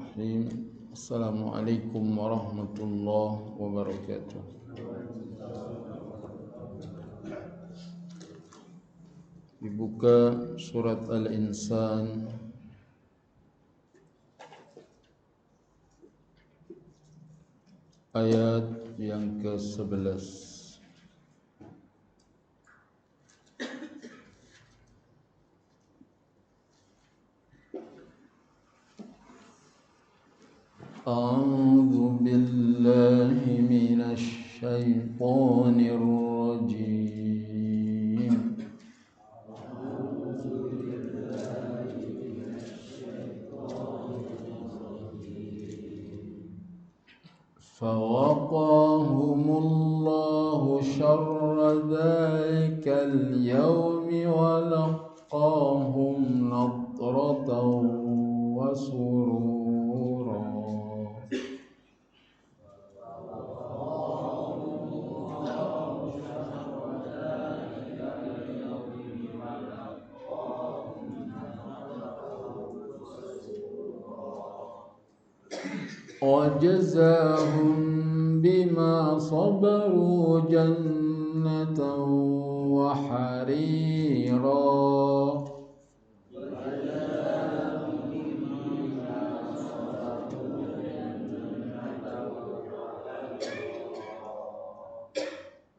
Bismillahirrahmanirrahim. Assalamualaikum warahmatullahi wabarakatuh. Dibuka surat Al-Insan ayat yang ke-11. A'udzu billahi minasy syaithanir rajim. فوقاهم الله شر ذلك اليوم ولقاهم نضرة وسرورا. وجزاهم بما صبروا جنة وحريرا.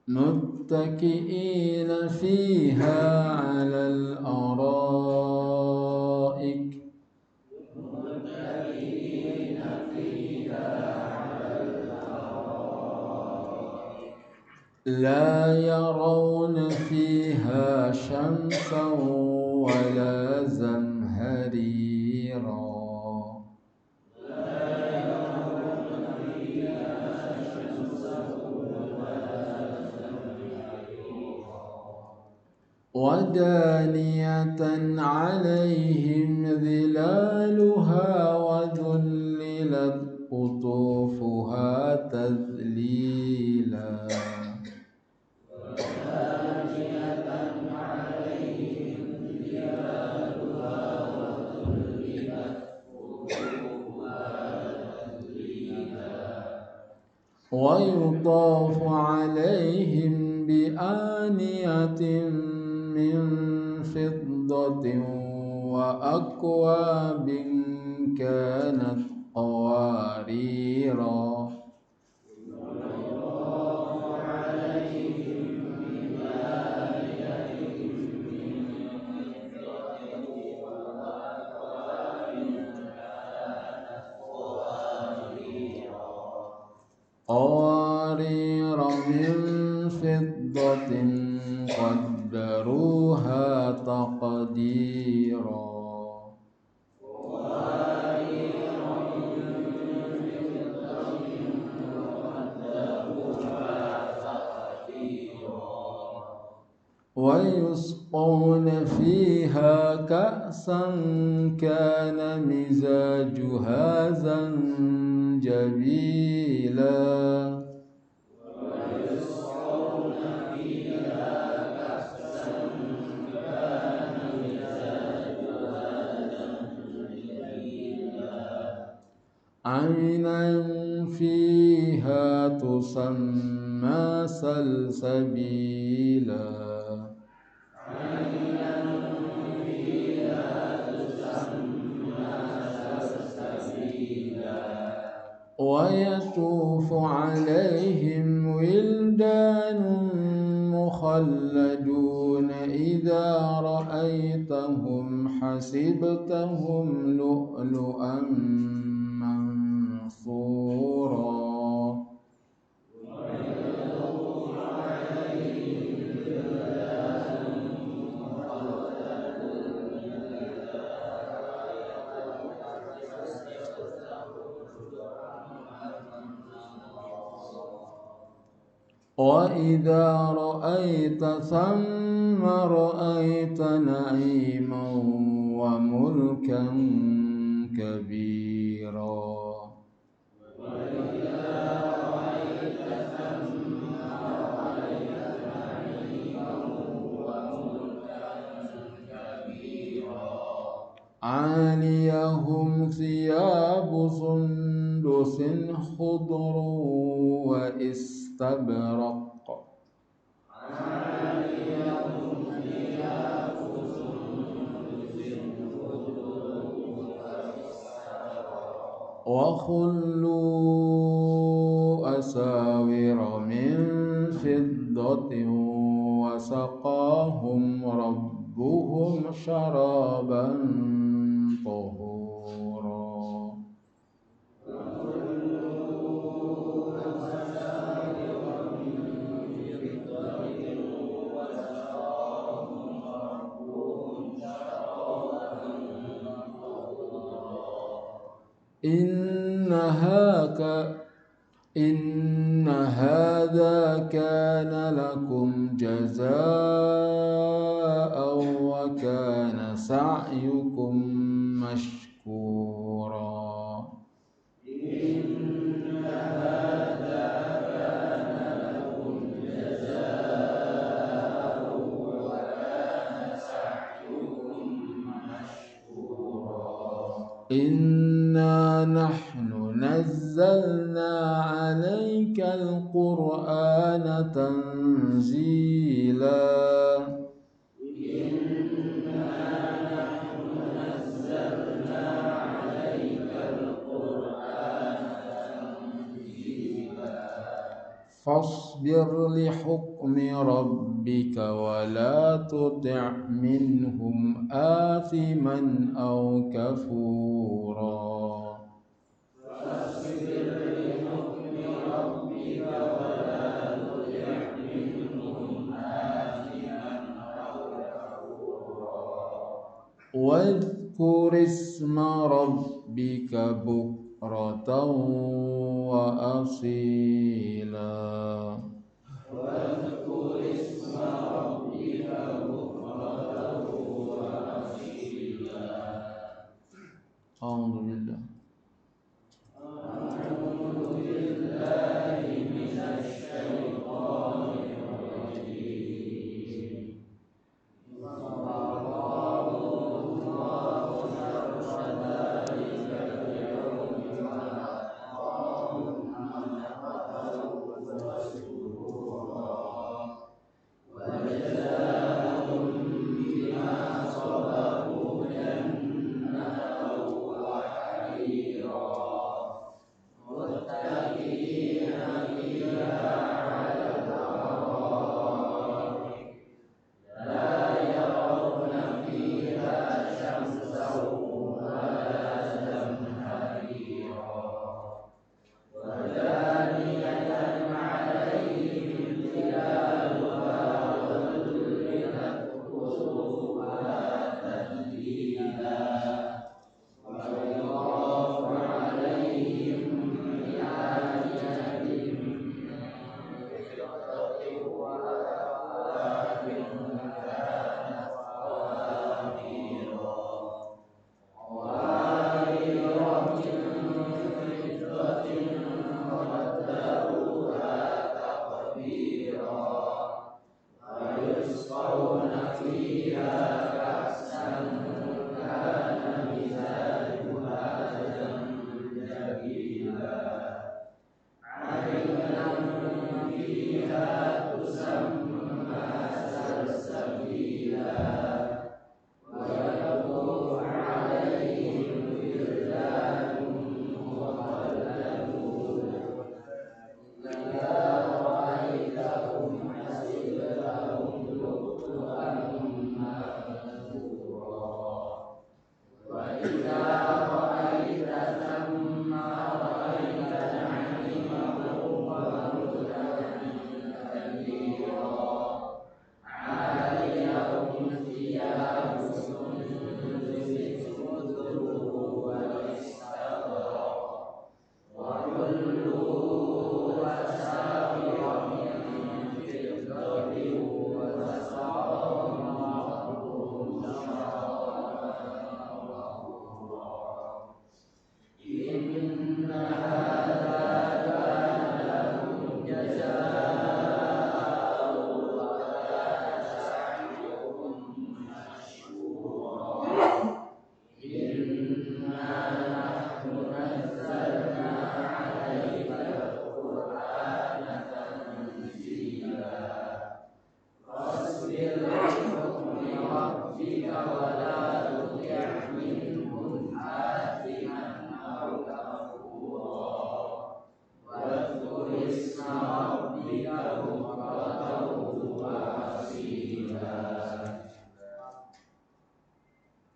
متكئين فيها على الأرائك لا يرون فيها شمسا ولا زمهريرا. ودانية عليهم ظلالها وذللت قطوفها تذليلا. ويطاف عليهم بآنية من فضة وأكواب كانت قواريرا. قوارير من فضة قدروها تقديرا. ويسقون فيها كأسا كان مزاجها زنجبيلا. عينا فيها تسمى سلسبيلا. ويطوف عليهم ولدان مخلدون إذا رأيتهم حسبتهم لؤلؤا منثورا. وإذا رأيت ثم رأيت نعيما وملكا كبيرا. عاليهم ثياب سندس خضر واستبرق وحلوا أساور من فضة وسقاهم ربهم شرابا طهورا إن هذا كان لكم جزاء وكان سعيكم مشكورا إنا نحن نزلنا عليك القرآن تنزيلا فاصبر لحكم ربك ولا تطع منهم آثما أو كفورا واذكر اسم ربك بكرة وأصيلا أعوذ بالله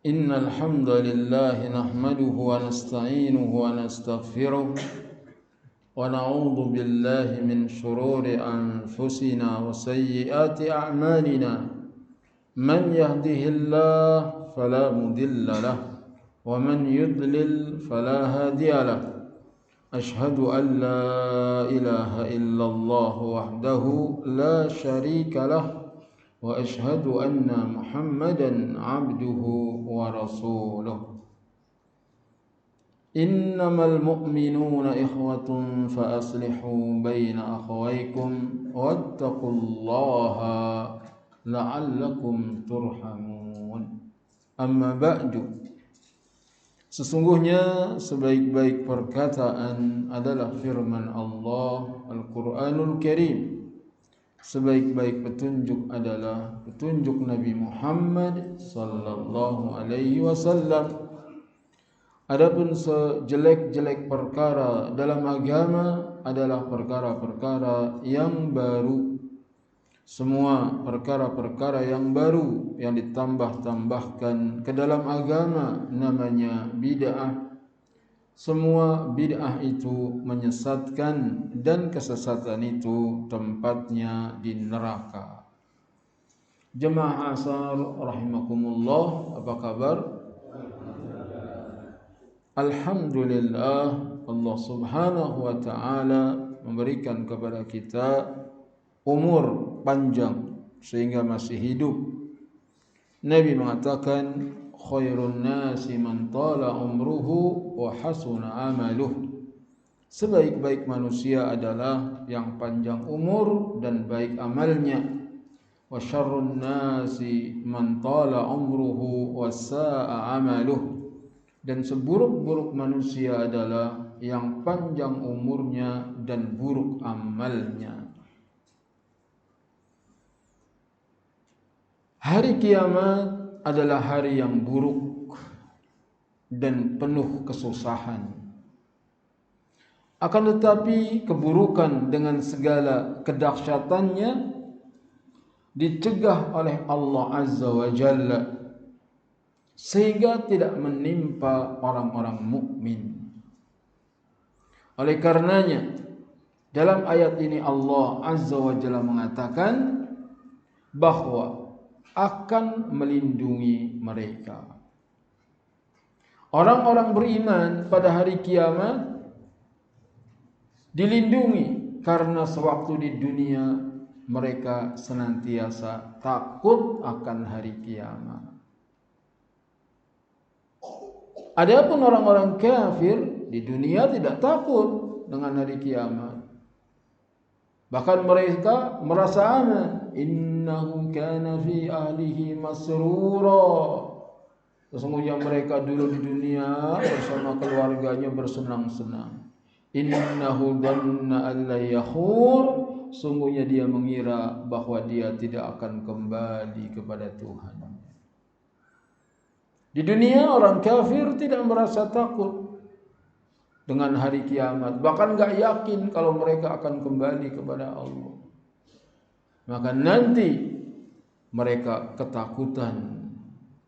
Innal hamdalillah nahmaduhu wa nasta'inuhu wa nastaghfiruh wa na'udzu billahi min shururi anfusina wa sayyiati a'malina. Man yahdihillahu fala mudilla lahu wa man yudlil fala hadiya lahu. Ashhadu an la ilaha illallah wahdahu la syarika lahu wa ashhadu anna Muhammadan abduhu wa rasuluh. Innamal mu'minuna ikhwatun fa aslihu baina akhawaykum wattaqullaha la'allakum turhamun. Amma ba'du. Sesungguhnya sebaik-baik perkataan adalah firman Allah Al-Quranul Karim. Sebaik-baik petunjuk adalah petunjuk Nabi Muhammad sallallahu alaihi wasallam. Adapun sejelek-jelek perkara dalam agama adalah perkara-perkara yang baru. Semua perkara-perkara yang baru yang ditambah-tambahkan ke dalam agama namanya bid'ah. Semua bid'ah itu menyesatkan dan kesesatan itu tempatnya di neraka. Jemaah asar rahimakumullah, apa kabar? Alhamdulillah, Allah subhanahu wa ta'ala memberikan kepada kita umur panjang sehingga masih hidup. Nabi mengatakan khairun nasi man tala umruhu wa hasuna amaluh. Sebaik-baik manusia adalah yang panjang umur dan baik amalnya. Wa syarrun nasi man tala umruhu wa sa'a amaluh. Dan seburuk-buruk manusia adalah yang panjang umurnya dan buruk amalnya. Hari kiamat adalah hari yang buruk dan penuh kesusahan. Akan tetapi keburukan dengan segala kedahsyatannya dicegah oleh Allah Azza wa Jalla sehingga tidak menimpa orang-orang mukmin. Oleh karenanya dalam ayat ini Allah Azza wa Jalla mengatakan bahwa akan melindungi mereka. Orang-orang beriman pada hari kiamat dilindungi karena sewaktu di dunia mereka senantiasa takut akan hari kiamat. Adapun orang-orang kafir di dunia tidak takut dengan hari kiamat. Bahkan mereka merasa aman. Innahu kana fi ahlihi masrura. Sesungguhnya mereka dulu di dunia bersama keluarganya bersenang-senang. Innahu dhanna an la yahur. Sungguhnya dia mengira bahwa dia tidak akan kembali kepada Tuhan. Di dunia orang kafir tidak merasa takut dengan hari kiamat, bahkan enggak yakin kalau mereka akan kembali kepada Allah. Maka nanti mereka ketakutan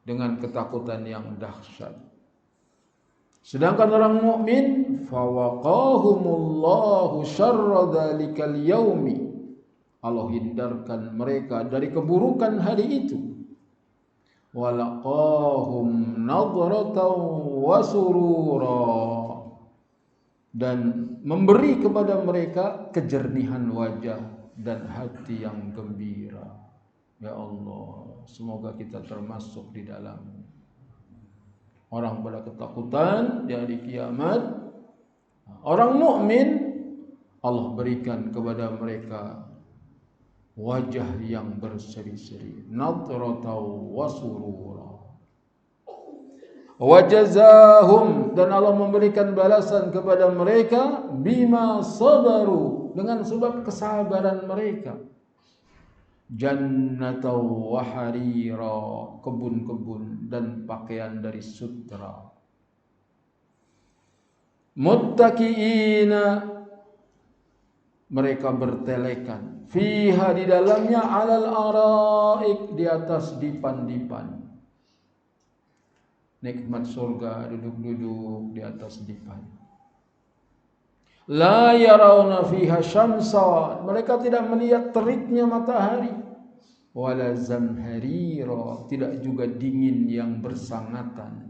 dengan ketakutan yang dahsyat. Sedangkan orang mukmin fawaqahumullahu syarra dzalikal yaumi. Allah hindarkan mereka dari keburukan hari itu. Walaqahum nadratan wa surura. Dan memberi kepada mereka kejernihan wajah dan hati yang gembira. Ya Allah, semoga kita termasuk di dalamnya. Orang pada ketakutan di hari kiamat. Orang mukmin Allah berikan kepada mereka wajah yang berseri-seri, nadratan wa surura. Wajazahum, dan Allah memberikan balasan kepada mereka bima sabaru, dengan sebab kesabaran mereka. Jannatan wa harira, kebun-kebun dan pakaian dari sutra. Muttaqiina, mereka bertelekan. Fiha, di dalamnya, alal araik, di atas dipan-dipan. nikmat surga, duduk-duduk di atas dipan. La yarawna fiha syamsa, mereka tidak melihat teriknya matahari. Wala zamharira, tidak juga dingin yang bersangatan.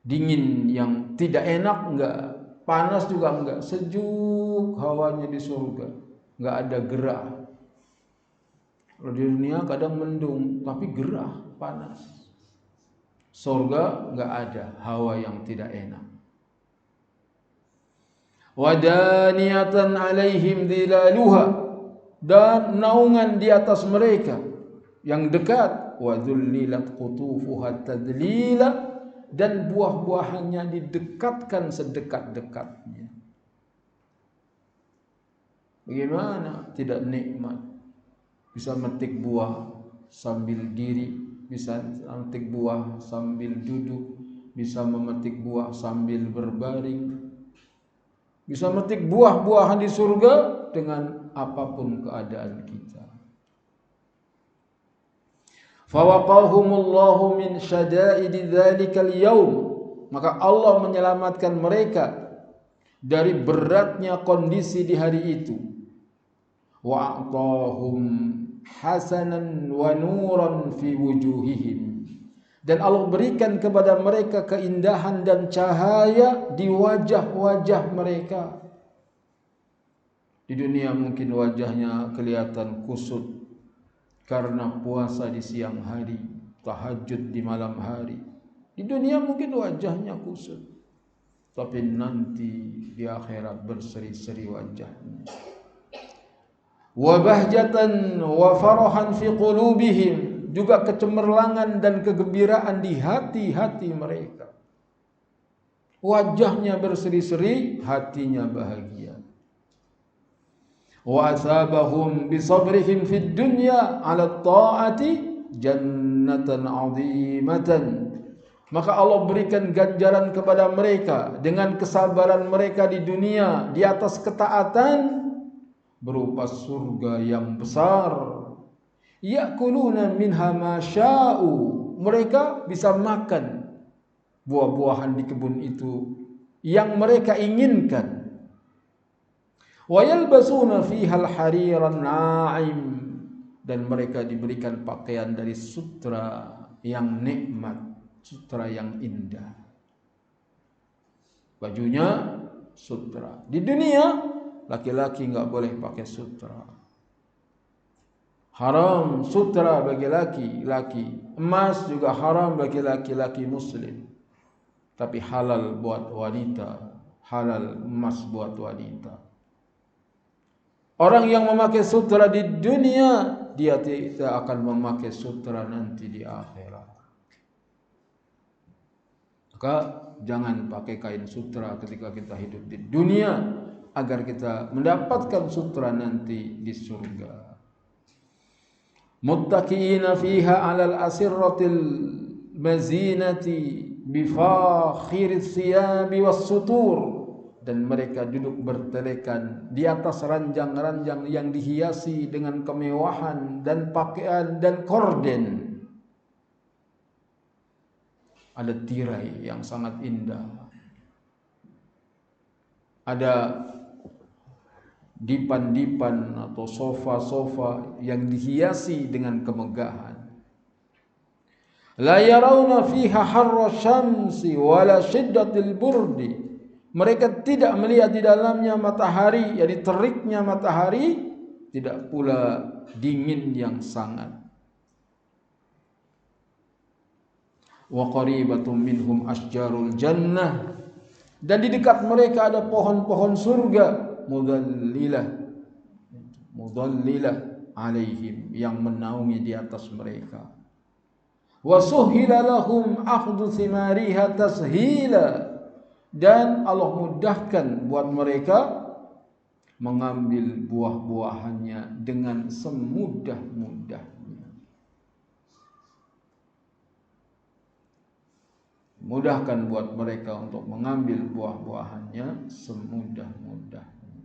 Dingin yang tidak enak enggak, panas juga enggak, sejuk hawanya di surga, enggak ada gerah. Kalau di dunia kadang mendung tapi gerah, panas. Surga enggak ada hawa yang tidak enak. Wadaniyatan alaihim dhilaluha, dan naungan di atas mereka yang dekat. Wa dhullilat qutufuha tadlila, dan buah-buahannya didekatkan sedekat-dekatnya. Bagaimana tidak nikmat? Bisa metik buah sambil diri, bisa memetik buah sambil duduk, bisa memetik buah sambil berbaring, bisa memetik buah-buahan di surga dengan apapun keadaan kita. Fawaqahumullahu min syada'idi dzalikal yaum, maka Allah menyelamatkan mereka dari beratnya kondisi di hari itu. Wa a'tahum hasanan wa nuran fi wujuhihim, dan Allah berikan kepada mereka keindahan dan cahaya di wajah-wajah mereka. Di dunia mungkin wajahnya kelihatan kusut karena puasa di siang hari, tahajud di malam hari. Di dunia mungkin wajahnya kusut, tapi nanti di akhirat berseri-seri wajahnya. Wa bahjatan wa farahan fi qulubihim, juga kecemerlangan dan kegembiraan di hati-hati mereka. Wajahnya berseri-seri, hatinya bahagia. Wa asabahum bi sabrihim fid dunya 'ala ta'ati jannatan 'azimatan, maka Allah berikan ganjaran kepada mereka dengan kesabaran mereka di dunia di atas ketaatan, berupa surga yang besar. Ya'kuluna minha ma sya'u, mereka bisa makan buah-buahan di kebun itu yang mereka inginkan. Wa yalbasuna fiha al-hariran na'im, dan mereka diberikan pakaian dari sutra yang nikmat, sutra yang indah. Bajunya sutra. Di dunia laki-laki enggak boleh pakai sutra. Haram sutra bagi laki-laki. Emas juga haram bagi laki-laki muslim. Tapi halal buat wanita, halal emas buat wanita. Orang yang memakai sutra di dunia, dia tidak akan memakai sutra nanti di akhirat. Maka jangan pakai kain sutra ketika kita hidup di dunia, agar kita mendapatkan sutra nanti di surga. Muttaqiina fiha 'alal asirratil mazinati bi fakhiris siyabi was sutur, dan mereka duduk bertelekan di atas ranjang-ranjang yang dihiasi dengan kemewahan dan pakaian dan korden. Ada tirai yang sangat indah, ada dipan-dipan atau sofa-sofa yang dihiasi dengan kemegahan. La yarawna fiha harra syamsi wala shiddatil burdi, mereka tidak melihat di dalamnya matahari, jadi teriknya matahari, tidak pula dingin yang sangat. Wa qaribatum minhum asjarul jannah, dan di dekat mereka ada pohon-pohon surga, mudallilah alaihim, yang menaungi di atas mereka. Wa suhila lahum akhdhu thimariha tashila, dan Allah mudahkan buat mereka mengambil buah-buahannya dengan semudah-mudahnya. Mudahkan buat mereka untuk mengambil buah-buahannya semudah-mudahnya.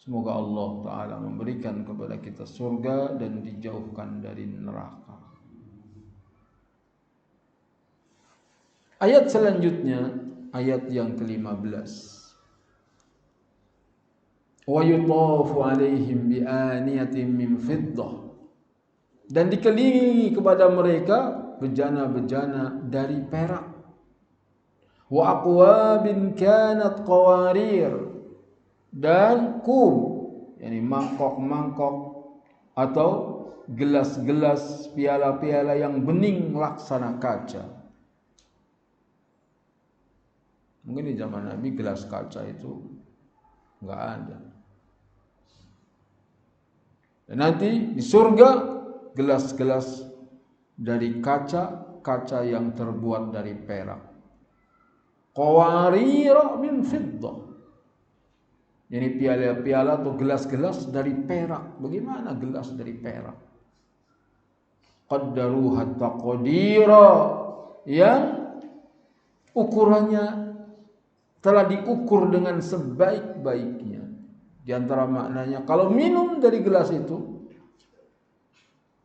Semoga Allah Ta'ala memberikan kepada kita surga dan dijauhkan dari neraka. Ayat selanjutnya, ayat yang ke-15. Wa yutafu alaihim bi aniyatin min fiddah. Dan dikelilingi kepada mereka bejana-bejana dari perak. Wa aqwabin kanat qawarir. Dan kum, yakni mangkok-mangkok atau gelas-gelas, piala-piala yang bening laksana kaca. Mungkin di zaman Nabi gelas kaca itu enggak ada. Dan nanti di surga gelas-gelas dari kaca yang terbuat dari perak. Qawarira min fiddah. Jadi piala-piala atau gelas-gelas dari perak. Bagaimana gelas dari perak? Qaddaruha taqdira, yang ukurannya telah diukur dengan sebaik-baiknya. Di antara maknanya, kalau minum dari gelas itu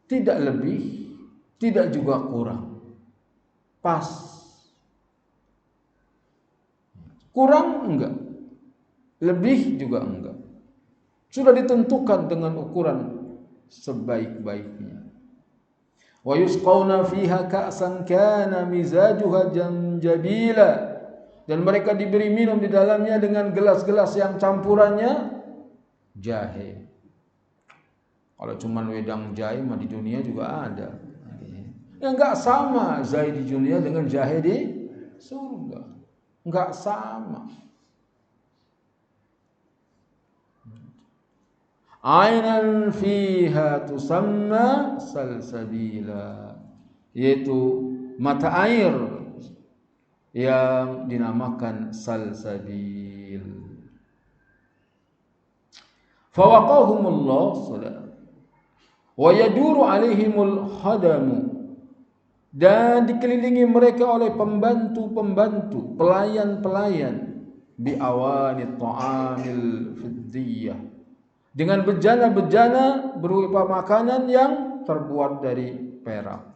tidak lebih, tidak juga kurang. Pas. Kurang enggak. Lebih juga enggak. Sudah ditentukan dengan ukuran sebaik-baiknya. Wa yusqawna fiha ka'san kana mizajuha janjabila. Dan mereka diberi minum di dalamnya dengan gelas-gelas yang campurannya jahe. Kalau cuma wedang jahe mah di dunia juga ada. Ya enggak sama jahe di dunia dengan jahe di surga. Enggak sama. Ainan fiha tusamma salsabila, yaitu mata air yang dinamakan salsabil. Fawaqahumullah wa yaduru alaihimul hadamu, dan dikelilingi mereka oleh pembantu-pembantu, pelayan-pelayan, bi awani ta'amil fiddiyah, dengan bejana-bejana berupa makanan yang terbuat dari perak.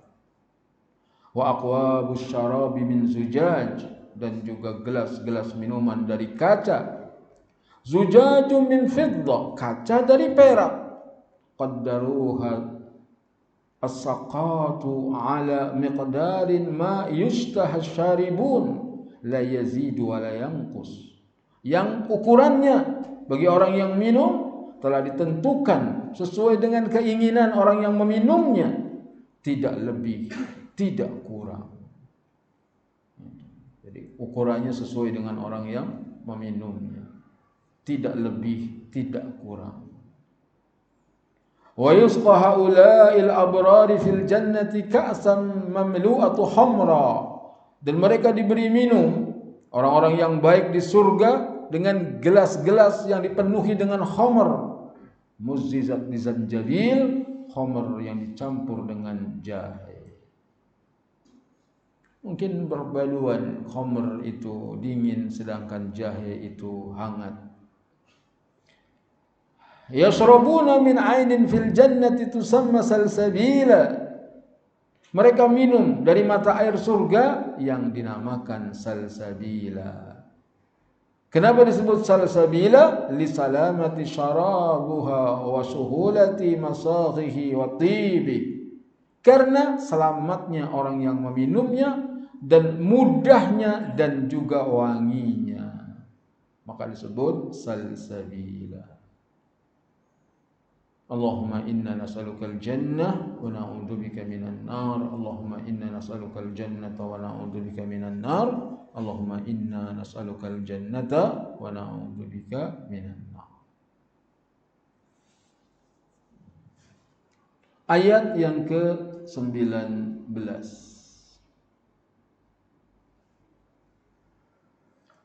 Wa aqwabus syarabi min zujaj, dan juga gelas-gelas minuman dari kaca. Zujajun min fiddah, kaca dari perak. Qaddaruha as-saqatu ala miqdarin ma yushtaha syaribun la yazidu wa la yanqus, yang ukurannya bagi orang yang minum telah ditentukan sesuai dengan keinginan orang yang meminumnya, tidak lebih, tidak kurang. Jadi ukurannya sesuai dengan orang yang meminumnya, tidak lebih, tidak kurang. Wa yusqa haula'il abrari fil jannati ka'san mamlu'atu hamra, dan mereka diberi minum, orang-orang yang baik di surga, dengan gelas-gelas yang dipenuhi dengan khamr, muzzizat bizanjabil, khamr yang dicampur dengan jahe. Mungkin perpaduan khamr itu dingin sedangkan jahe itu hangat. Yashrabuna min ainin fil jannati tusamma salsabila, mereka minum dari mata air surga yang dinamakan salsabila. Kenapa disebut salsabila? Li salamati syarabuha wa suhulati masaghihi wa tibi, karena selamatnya orang yang meminumnya dan mudahnya dan juga wanginya, maka disebut salsabila. Allahumma inna nas'alukal jannah wa na'udzubika minan nar. Allahumma inna nas'alukal jannata wa na'udzubika minan nar. Allahumma inna nas'alukal jannata wa na'udzubika minan nar. Ayat yang ke-19.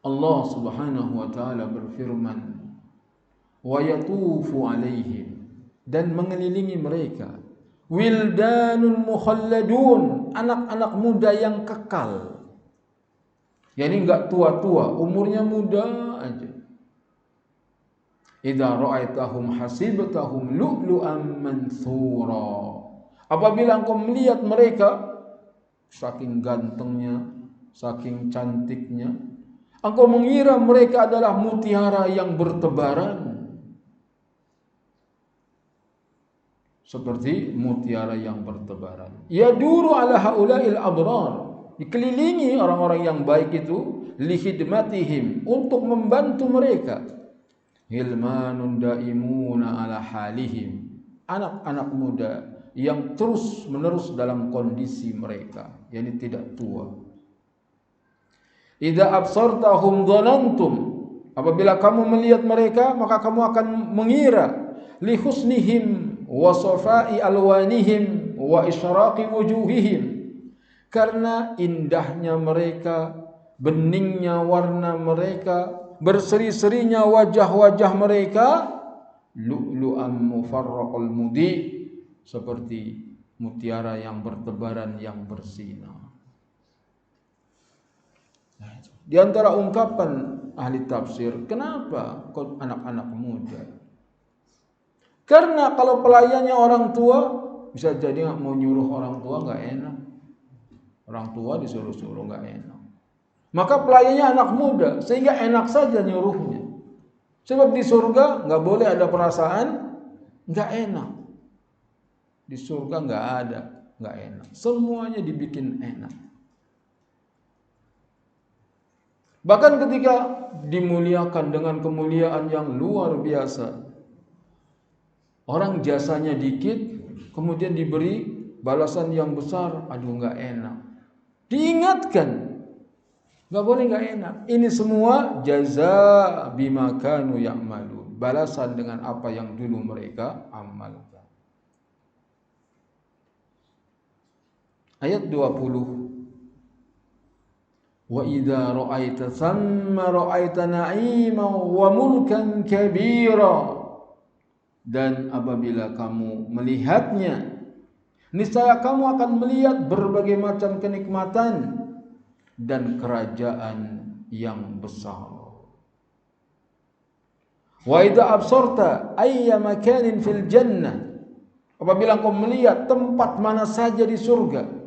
Allah Subhanahu wa taala berfirman, wa yatufu alaihim, dan mengelilingi mereka, wildanun mukhalladun, anak-anak muda yang kekal. Yani enggak tua-tua, umurnya muda aja. Idza ra'aitahum hasibtahum lu'lu'an mansura, apabila engkau melihat mereka, saking gantengnya, saking cantiknya. Engkau mengira mereka adalah mutiara yang bertebaran, seperti mutiara yang bertebaran. Yaduru ala haula'il abrar, dikelilingi orang-orang yang baik itu, lihidmatihim, untuk membantu mereka. Hilmanun daimuna ala halihim, anak-anak muda yang terus menerus dalam kondisi mereka, yakni tidak tua. Idza absartahum dhanantum, apabila kamu melihat mereka maka kamu akan mengira li husnihim wa safai alwanihim wa isyraqi wujuhihim, karena indahnya mereka, beningnya warna mereka, berseri-serinya wajah-wajah mereka, lu'lu'an mufarraqul mudi, seperti mutiara yang bertebaran yang bersinar. Di antara ungkapan ahli tafsir, kenapa kok anak-anak muda? Karena kalau pelayannya orang tua, bisa jadi mau nyuruh orang tua nggak enak. Orang tua disuruh-suruh nggak enak. Maka pelayannya anak muda, sehingga enak saja nyuruhnya. Sebab di surga nggak boleh ada perasaan nggak enak. Di surga nggak ada nggak enak. Semuanya dibikin enak. Bahkan ketika dimuliakan dengan kemuliaan yang luar biasa, orang jasanya dikit, kemudian diberi balasan yang besar, aduh nggak enak. Diingatkan, nggak boleh nggak enak. Ini semua jaza bima kanu ya'malun, balasan dengan apa yang dulu mereka amalkan. Ayat 20. Wa idza ra'aita thamma ra'aita na'iman wa mulkan kabira, dan apabila kamu melihatnya, niscaya kamu akan melihat berbagai macam kenikmatan dan kerajaan yang besar. Wa idza absarta ayya makanin fil jannah, apabila kau melihat tempat mana saja di surga,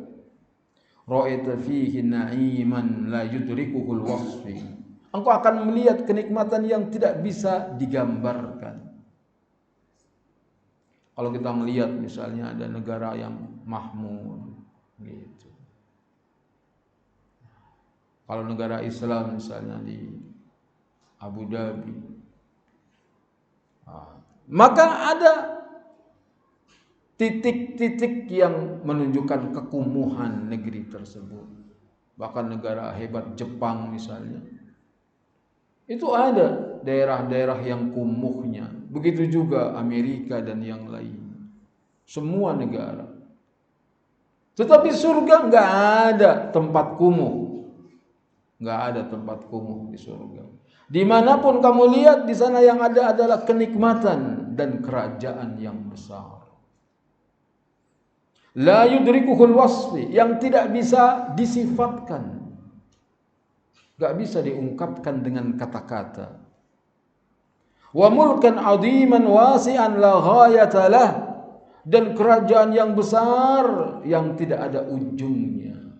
ra'aita fihi na'iman la yudrikuhul wasfi, engkau akan melihat kenikmatan yang tidak bisa digambarkan. Kalau kita melihat misalnya ada negara yang makmur gitu. Kalau negara Islam misalnya di Abu Dhabi, maka ada titik-titik yang menunjukkan kekumuhan negeri tersebut. Bahkan negara hebat Jepang misalnya, itu ada daerah-daerah yang kumuhnya. Begitu juga Amerika dan yang lain. Semua negara. Tetapi surga nggak ada tempat kumuh. Nggak ada tempat kumuh di surga. Dimanapun kamu lihat, di sana yang ada adalah kenikmatan dan kerajaan yang besar. La yudrikuhul wasfi, yang tidak bisa disifatkan, gak bisa diungkapkan dengan kata-kata. Wa mulkan aziman wasi'an la ghayata lah, dan kerajaan yang besar yang tidak ada ujungnya.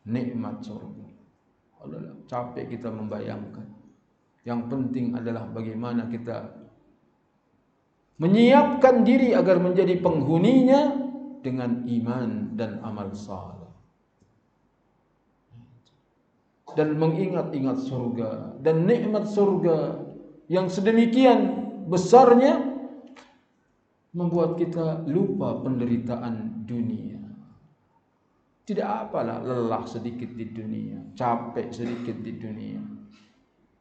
Nikmat surga. Capek kita membayangkan. Yang penting adalah bagaimana kita menyiapkan diri agar menjadi penghuninya dengan iman dan amal saleh, dan mengingat-ingat surga dan nikmat surga yang sedemikian besarnya, membuat kita lupa penderitaan dunia. Tidak apalah lelah sedikit di dunia, capek sedikit di dunia,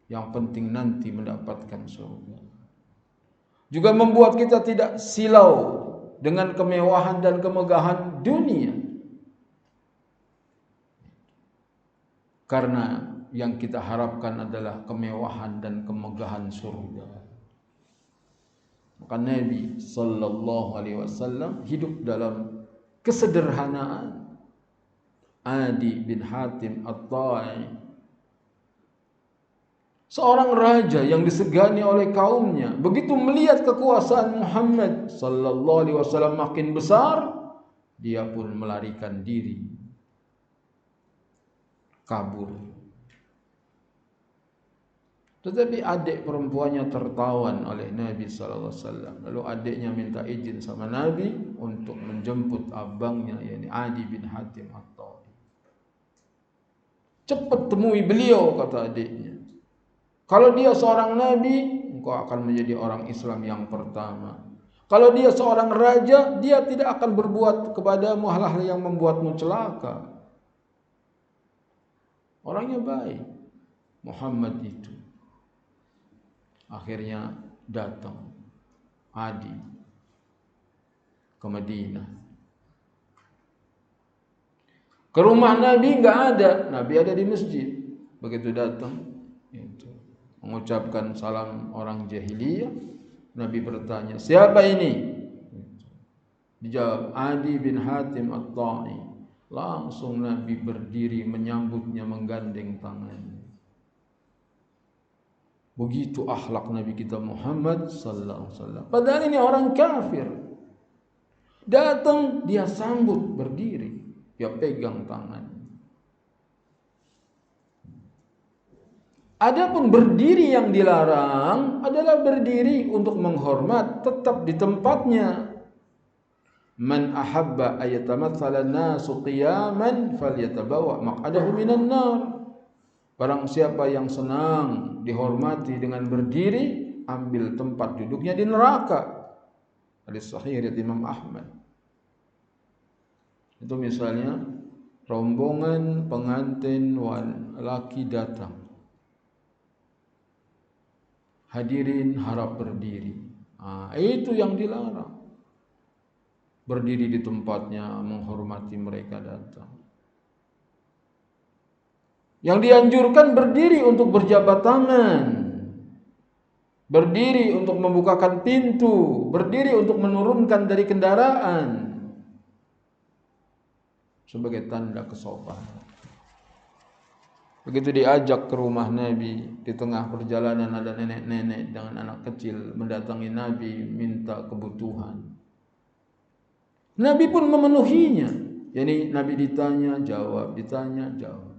yang penting nanti mendapatkan surga. Juga membuat kita tidak silau dengan kemewahan dan kemegahan dunia. Karena yang kita harapkan adalah kemewahan dan kemegahan surga. Maka Nabi sallallahu alaihi wasallam hidup dalam kesederhanaan. Adi bin Hatim At-Ta'i, seorang raja yang disegani oleh kaumnya, begitu melihat kekuasaan Muhammad sallallahu alaihi wasallam makin besar, dia pun melarikan diri kabur. Tetapi adik perempuannya tertawan oleh Nabi SAW. Lalu adiknya minta izin sama Nabi untuk menjemput abangnya, yakni Adi bin Hatim At-Tai. Cepat temui beliau, kata adiknya. Kalau dia seorang Nabi, engkau akan menjadi orang Islam yang pertama. Kalau dia seorang raja, dia tidak akan berbuat kepadamu hal-hal yang membuatmu celaka. Orangnya baik, Muhammad itu. Akhirnya datang Adi ke Madinah. Ke rumah Nabi enggak ada, Nabi ada di masjid. Begitu datang, itu mengucapkan salam orang jahiliyah. Nabi bertanya, siapa ini? Dijawab, Adi bin Hatim At-Tai. Langsung Nabi berdiri menyambutnya, menggandeng tangannya. Begitu akhlak Nabi kita Muhammad sallallahu alaihi wasallam. Padahal ini orang kafir. Datang, dia sambut berdiri, dia pegang tangan. Adapun berdiri yang dilarang adalah berdiri untuk menghormat, tetap di tempatnya. Man ahabba ayatamatsala an-nasu qiyaman falyatabawa maq'adahu minan nar. Barang siapa yang senang dihormati dengan berdiri, ambil tempat duduknya di neraka. Hadis sahih riwayat Imam Ahmad. Itu misalnya rombongan pengantin laki datang. Hadirin harap berdiri. Itu yang dilarang. Berdiri di tempatnya, menghormati mereka datang. Yang dianjurkan berdiri untuk berjabat tangan, berdiri untuk membukakan pintu, berdiri untuk menurunkan dari kendaraan sebagai tanda kesopanan. Begitu diajak ke rumah Nabi, di tengah perjalanan ada nenek-nenek dengan anak kecil mendatangi Nabi minta kebutuhan. Nabi pun memenuhinya. Yani Nabi ditanya jawab, ditanya jawab.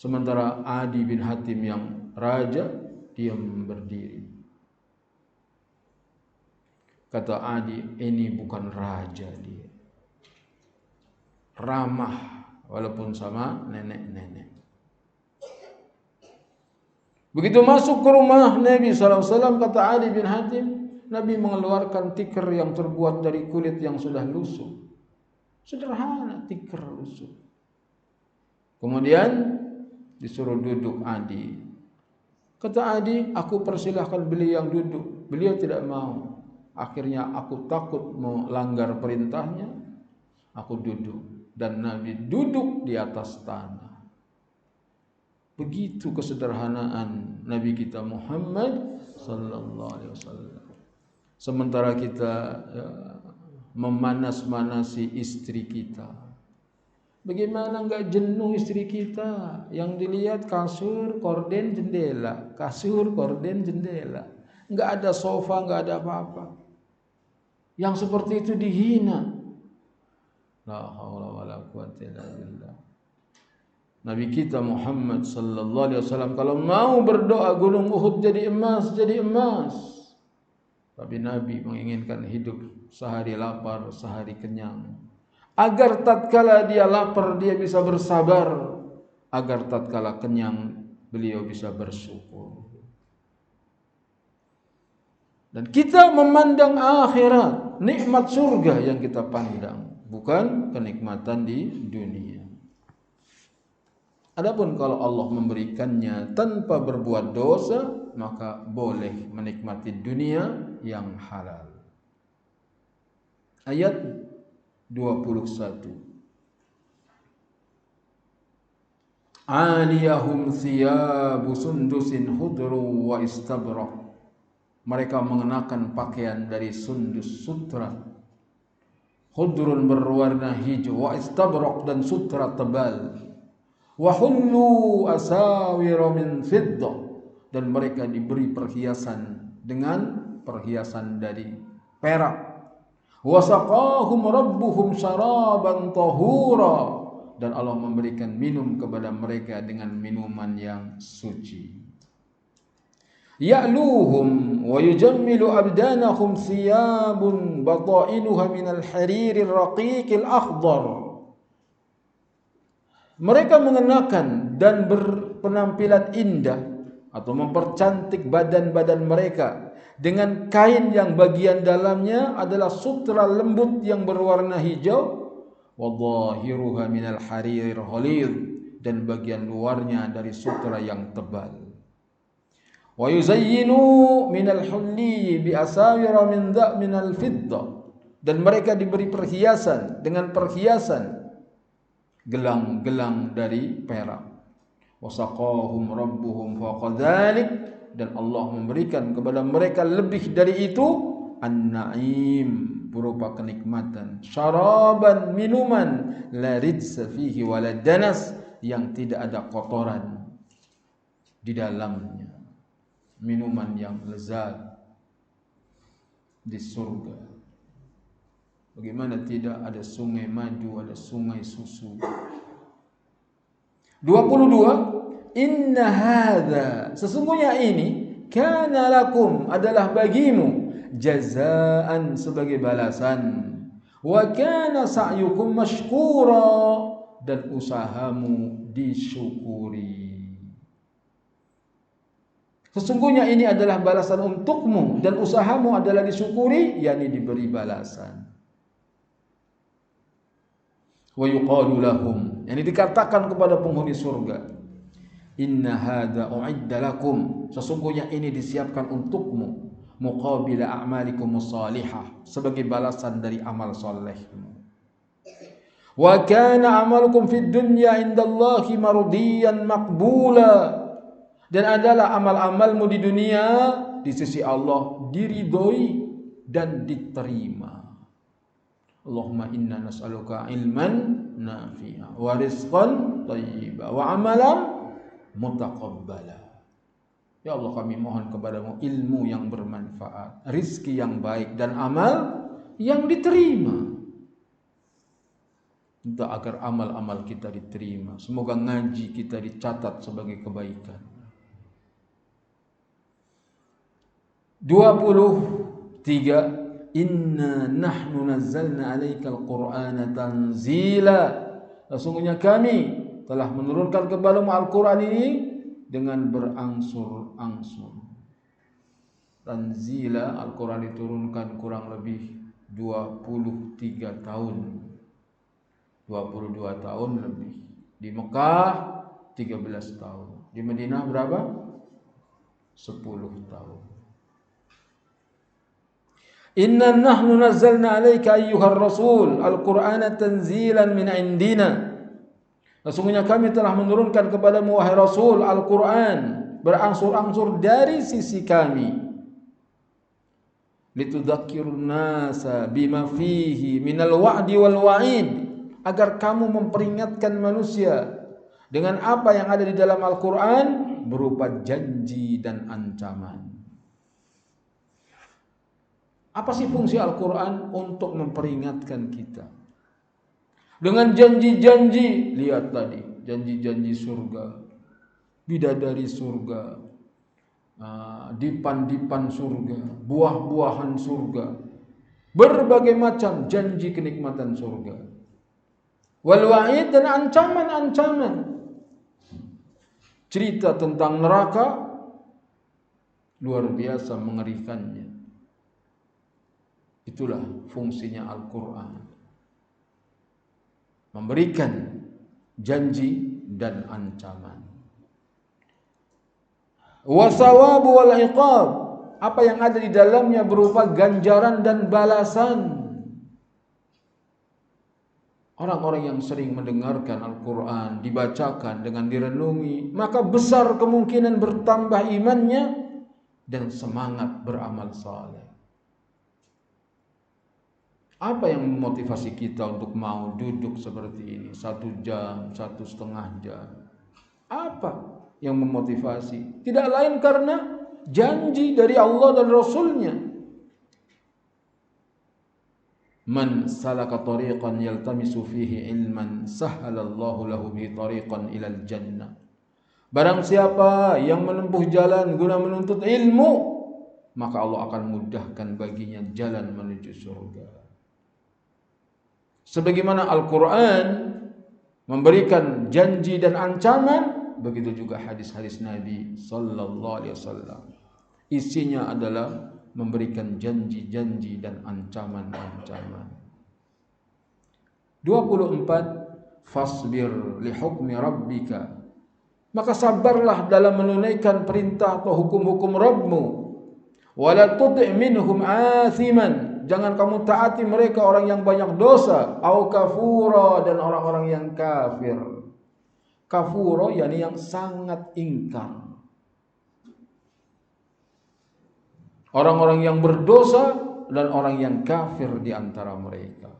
Sementara Adi bin Hatim yang raja diam berdiri. Kata Adi, ini bukan raja dia. Ramah walaupun sama nenek-nenek. Begitu masuk ke rumah Nabi SAW, kata Adi bin Hatim, Nabi mengeluarkan tikar yang terbuat dari kulit yang sudah lusuh. Sederhana, tikar lusuh. Kemudian disuruh duduk Adi. Kata Adi, aku persilahkan beliau yang duduk. Beliau tidak mau. Akhirnya aku takut melanggar perintahnya. Aku duduk. Dan Nabi duduk di atas tanah. Begitu kesederhanaan Nabi kita Muhammad sallallahu alaihi wasallam. Sementara kita memanas-manasi istri kita. Bagaimana enggak jenuh istri kita? Yang dilihat kasur, korden, jendela. Kasur, korden, jendela. Enggak ada sofa, enggak ada apa-apa. Yang seperti itu dihina. La haula wala quwwata illa billah. Nabi kita Muhammad sallallahu alaihi wasallam kalau mau berdoa gunung Uhud jadi emas, jadi emas. Tapi Nabi menginginkan hidup sehari lapar, sehari kenyang. Agar tatkala dia lapar dia bisa bersabar, agar tatkala kenyang beliau bisa bersyukur. Dan kita memandang akhirat, nikmat surga yang kita pandang, bukan kenikmatan di dunia. Adapun kalau Allah memberikannya tanpa berbuat dosa, maka boleh menikmati dunia yang halal. Ayat 21. Aliyahum thiyabu sundusin khudru wa istabrak. Mereka mengenakan pakaian dari sundus sutra. Khudrun berwarna hijau, wa istabrak dan sutra tebal. Wa hullu asawira min fiddah, dan mereka diberi perhiasan dengan perhiasan dari perak. Wa saqahum rabbuhum syaraban tahura, dan Allah memberikan minum kepada mereka dengan minuman yang suci. Ya'luhum wa yujammilu abdanahum thiyabun batainuha minal haririr raqiqil akhdar. Mereka mengenakan dan berpenampilan indah atau mempercantik badan-badan mereka dengan kain yang bagian dalamnya adalah sutra lembut yang berwarna hijau, wa dhahiruha minal haririr ghalidh, dan bagian luarnya dari sutra yang tebal. Wa yuzayyinu minal hulli bi asawira minal fiddah, dan mereka diberi perhiasan dengan perhiasan gelang-gelang dari perak. Wasaqahum rabbuhum fawqa dzalik, dan Allah memberikan kepada mereka lebih dari itu, an-na'im, berupa kenikmatan, syaraban, minuman, la ridsa fihi wala danas, yang tidak ada kotoran di dalamnya, minuman yang lezat di surga. Bagaimana tidak ada sungai madu, ada sungai susu. 22, inna hadza, sesungguhnya ini, kana lakum, adalah bagimu, jazaan, sebagai balasan, wa kana sa'yukum mashkura, dan usahamu disyukuri. Sesungguhnya ini adalah balasan untukmu dan usahamu adalah disyukuri, yakni diberi balasan. Wa yuqalu lahum, yang dikatakan kepada penghuni surga, inna hadza u'idda lakum, sesungguhnya ini disiapkan untukmu, muqabila a'malikum shalihah, sebagai balasan dari amal salehmu. Wa kana amalukum fid dunya indallahi mardiyan maqbula, dan adalah amal-amalmu di dunia di sisi Allah diridhoi dan diterima. Allahumma inna nas'aluka ilman nafi'a wa rizqan thayyiba wa amalan mutaqabbala. Ya Allah, kami mohon kepadamu ilmu yang bermanfaat, rizki yang baik, dan amal yang diterima. Minta agar amal-amal kita diterima. Semoga ngaji kita dicatat sebagai kebaikan. 23, inna nahnu nazzalna 'alaikal qur'ana tanzila, sesungguhnya kami telah menurunkan kepadamu Al-Qur'an ini dengan berangsur-angsur. Tanzila, Al-Qur'an diturunkan kurang lebih 23 tahun, 22 tahun lebih. Di Mekah 13 tahun, di Madinah berapa? 10 tahun. Inna nahnu nazzalna 'alaika ayyuhar rasul al-Qur'ana tanzilan min indina, sesungguhnya kami telah menurunkan kepadamu wahai Rasul Al-Qur'an berangsur-angsur dari sisi kami, litudzakirun nasa bima fihi minal wa'di wal wa'id, agar kamu memperingatkan manusia dengan apa yang ada di dalam Al-Qur'an berupa janji dan ancaman. Apa sih fungsi Al-Quran? Untuk memperingatkan kita dengan janji-janji. Lihat tadi, janji-janji surga, bidadari surga, dipan-dipan surga, buah-buahan surga, berbagai macam janji kenikmatan surga. Wal wa'id, dan ancaman-ancaman. Cerita tentang neraka luar biasa mengerikannya. Itulah fungsinya Al-Quran, memberikan janji dan ancaman. Wasawabu wal iqab, apa yang ada di dalamnya berupa ganjaran dan balasan. Orang-orang yang sering mendengarkan Al-Quran dibacakan dengan direnungi, maka besar kemungkinan bertambah imannya dan semangat beramal saleh. Apa yang memotivasi kita untuk mau duduk seperti ini 1 jam, 1,5 jam? Apa yang memotivasi? Tidak lain karena janji dari Allah dan Rasulnya. Man salaka tariqan yaltamisu fihi ilman sahhalallahu lahu bihi tariqan ilal jannah. Barang siapa yang menempuh jalan guna menuntut ilmu, maka Allah akan mudahkan baginya jalan menuju surga. Sebagaimana Al-Quran memberikan janji dan ancaman, begitu juga hadis-hadis Nabi sallallahu alaihi wasallam. Isinya adalah memberikan janji-janji dan ancaman-ancaman. 24. Fasbir li hukmi rabbika. Maka sabarlah dalam menunaikan perintah atau hukum-hukum Rabbmu. Wala tuti' minhum athiman. Jangan kamu taati mereka orang yang banyak dosa. Au kafura, dan orang-orang yang kafir. Kafuro yakni yang sangat ingkar. Orang-orang yang berdosa dan orang yang kafir di antara mereka.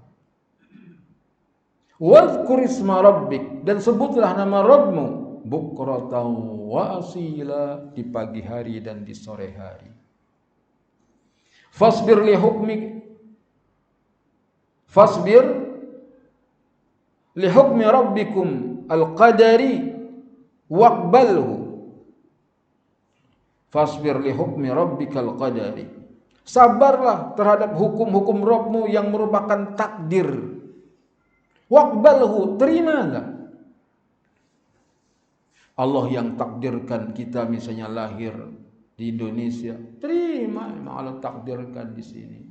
Wadhkur isma rabbik, dan sebutlah nama Rabbmu bukratan wa asila, di pagi hari dan di sore hari. Fasbir li hukmi rabbikum al-qadari waqbalhu. Fasbir li hukmi rabbikal qadari. Sabarlah terhadap hukum-hukum Rabbmu yang merupakan takdir. Waqbalhu, terimalah. Allah yang takdirkan kita misalnya lahir di Indonesia, terima, memang Allah takdirkan di sini.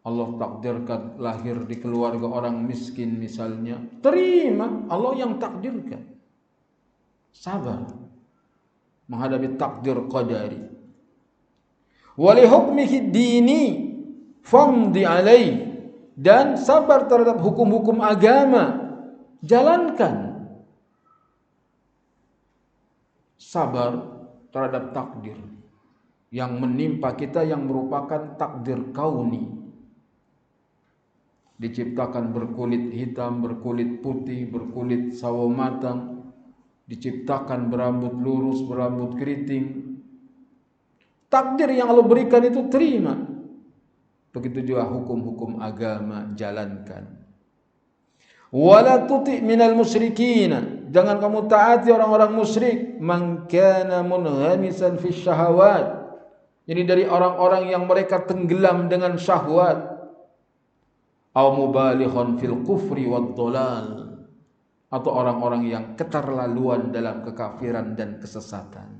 Allah takdirkan lahir di keluarga orang miskin misalnya, terima, Allah yang takdirkan. Sabar menghadapi takdir qadari. Wa li hukmihi dini famdi alaih, dan sabar terhadap hukum-hukum agama, jalankan. Sabar terhadap takdir yang menimpa kita yang merupakan takdir kauni. Diciptakan berkulit hitam, berkulit putih, berkulit sawo matang, diciptakan berambut lurus, berambut keriting. Takdir yang Allah berikan itu terima. Begitu juga hukum-hukum agama, jalankan. Wala tuti' minal musyrikin, jangan kamu taati orang-orang musyrik. Man kana munghamisan fi syahawat, jadi dari orang-orang yang mereka tenggelam dengan syahwat. Au mubalighun fil kufri wad dhalal, atau orang-orang yang keterlaluan dalam kekafiran dan kesesatan.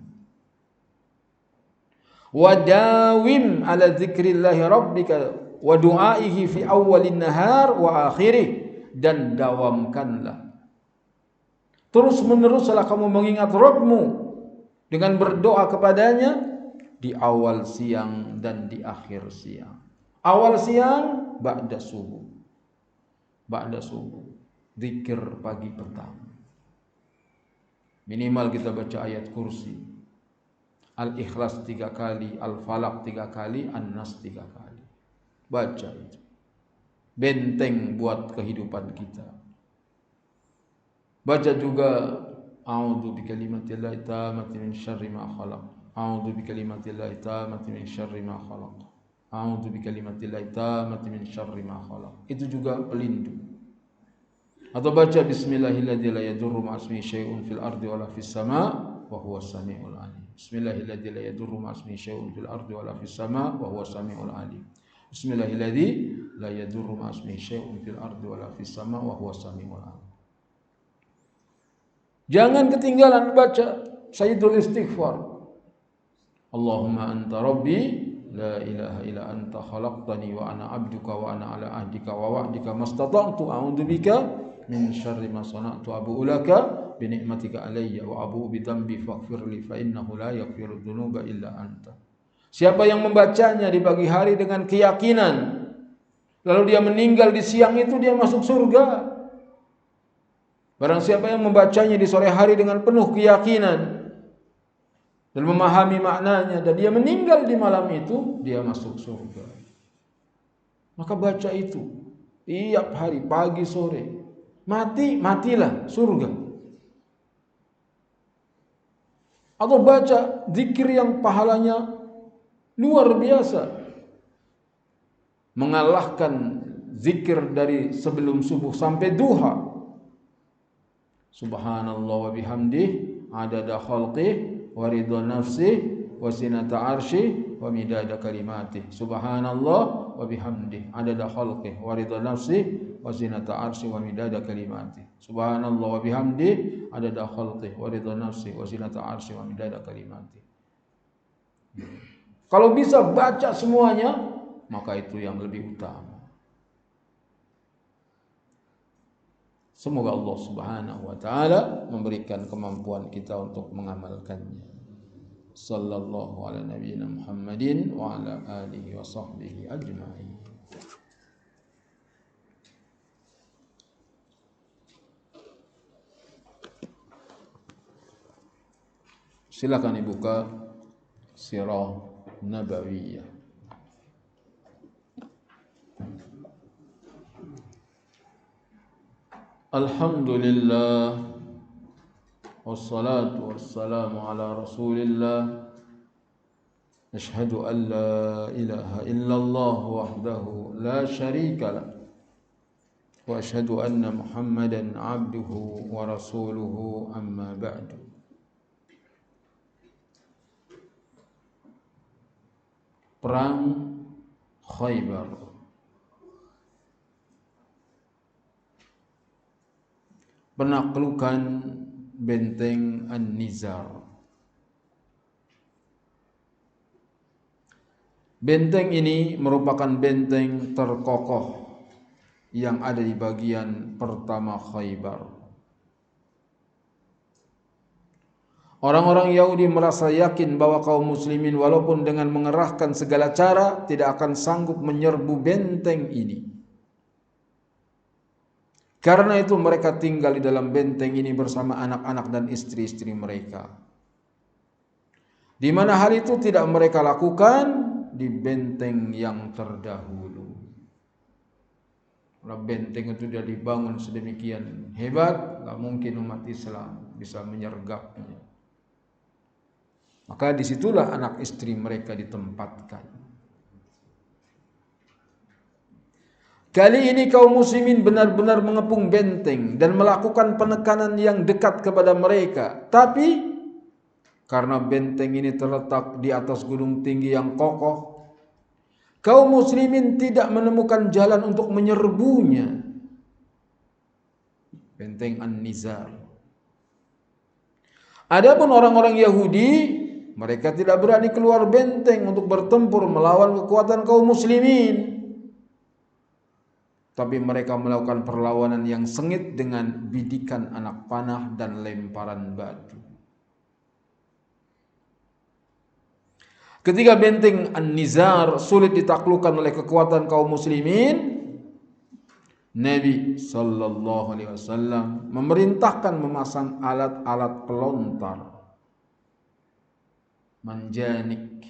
Wadawim ala dzikrillahi rabbika wa du'aihi fi awwalin nahar wa akhirih, dan dawamkanlah, terus meneruslah kamu mengingat Rabbmu dengan berdoa kepadanya di awal siang dan di akhir siang. Awal siang ba'da subuh, zikir pagi petang. Minimal kita baca ayat kursi, Al-Ikhlas 3 kali, Al-Falaq 3 kali, An-Nas 3 kali. Baca itu, benteng buat kehidupan kita. Baca juga a'udzu bikalimatillahi tammati min syarri ma khalaq. A'udzu bikalimatillahi tammati min syarri ma khalaq. A'udzu bikalimatillahi tammati min syarri ma khalaq. Itu juga pelindung. Atau baca bismillahilladzi la yadurru ma'asmihi syai'un fil ardi wala fis sama' wa huwas samiul alim. Bismillahilladzi la yadurru ma'asmihi syai'un fil ardi wala fis sama' wa huwas samiul alim. Bismillahilladzi la yadurru ma'asmihi syai'un fil ardi wala fis sama' wa huwas samiul alim. Jangan ketinggalan baca Sayyidul Istighfar. Allahumma anta rabbi la ilaha illa anta khalaqtani wa ana abduka wa ana ala ahdika wa wa'dika mastata'tu a'udzu bika min syarri ma sana'tu abu'u laka bi ni'matika alayya wa abu'u bi dhanbi faghfirli fa innahu la yaghfiru dzunuba illa anta. Siapa yang membacanya di pagi hari dengan keyakinan, lalu dia meninggal di siang itu, dia masuk surga. Barang siapa yang membacanya di sore hari dengan penuh keyakinan dan memahami maknanya, dan dia meninggal di malam itu, dia masuk surga. Maka baca itu tiap hari, pagi sore. Matilah surga. Atau baca zikir yang pahalanya luar biasa, mengalahkan zikir dari sebelum subuh sampai duha. Subhanallah wa bihamdih adada khalqih wa ridha nafsih wa zinata arsyih wa midada kalimatih. Subhanallah wa bihamdih adada khalqih wa ridha nafsih wa zinata arsyih wa midada kalimatih. Subhanallah wa bihamdih adada khalqih wa ridha nafsih wa zinata arsyih wa midada kalimatih. Kalau bisa baca semuanya, maka itu yang lebih utama. Semoga Allah Subhanahu wa taala memberikan kemampuan kita untuk mengamalkannya. Sallallahu ala nabiyyina Muhammadin wa ala alihi wa sahbihi ajma'in. Silakan dibuka Sirah Nabawiyah. Alhamdulillah wassalatu wassalamu ala Rasulillah. Asyhadu an la ilaha illallah wahdahu la syarika lah wa asyhadu anna Muhammadan abduhu wa rasuluhu amma ba'du. Perang Khaybar. Penaklukan benteng An-Nizar. Benteng ini merupakan benteng terkokoh yang ada di bagian pertama Khaybar. Orang-orang Yahudi merasa yakin bahwa kaum muslimin walaupun dengan mengerahkan segala cara tidak akan sanggup menyerbu benteng ini. Karena itu mereka tinggal di dalam benteng ini bersama anak-anak dan istri-istri mereka. Di mana hal itu tidak mereka lakukan di benteng yang terdahulu. Kalau benteng itu sudah dibangun sedemikian hebat, gak mungkin umat Islam bisa menyergapnya. Maka disitulah anak istri mereka ditempatkan. Kali ini kaum muslimin benar-benar mengepung benteng dan melakukan penekanan yang dekat kepada mereka. Tapi karena benteng ini terletak di atas gunung tinggi yang kokoh, kaum muslimin tidak menemukan jalan untuk menyerbunya. Benteng An-Nizar. Adapun orang-orang Yahudi, mereka tidak berani keluar benteng untuk bertempur melawan kekuatan kaum muslimin. Tapi mereka melakukan perlawanan yang sengit dengan bidikan anak panah dan lemparan batu. Ketika benteng An-Nizar sulit ditaklukkan oleh kekuatan kaum muslimin, Nabi sallallahu alaihi wasallam memerintahkan memasang alat-alat pelontar, manjanik.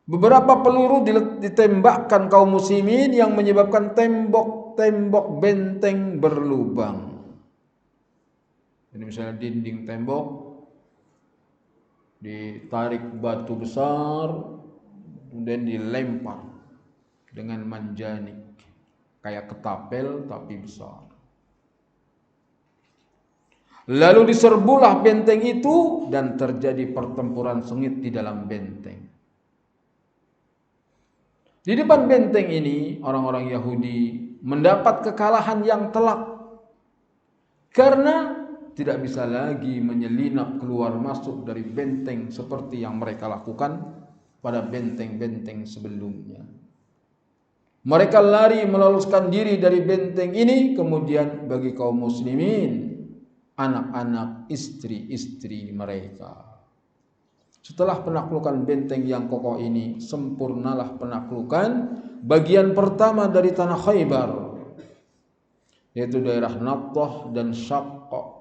Beberapa peluru ditembakkan kaum muslimin yang menyebabkan tembok-tembok benteng berlubang. Jadi misalnya dinding tembok ditarik batu besar kemudian dilempar dengan manjanik kayak ketapel tapi besar. Lalu diserbulah benteng itu dan terjadi pertempuran sengit di dalam benteng. Di depan benteng ini orang-orang Yahudi mendapat kekalahan yang telak karena tidak bisa lagi menyelinap keluar masuk dari benteng seperti yang mereka lakukan pada benteng-benteng sebelumnya. Mereka lari meloloskan diri dari benteng ini, kemudian bagi kaum muslimin, anak-anak, istri-istri mereka. Setelah penaklukan benteng yang kokoh ini, sempurnalah penaklukan bagian pertama dari tanah Khaybar, yaitu daerah Nattah dan Syaqqa.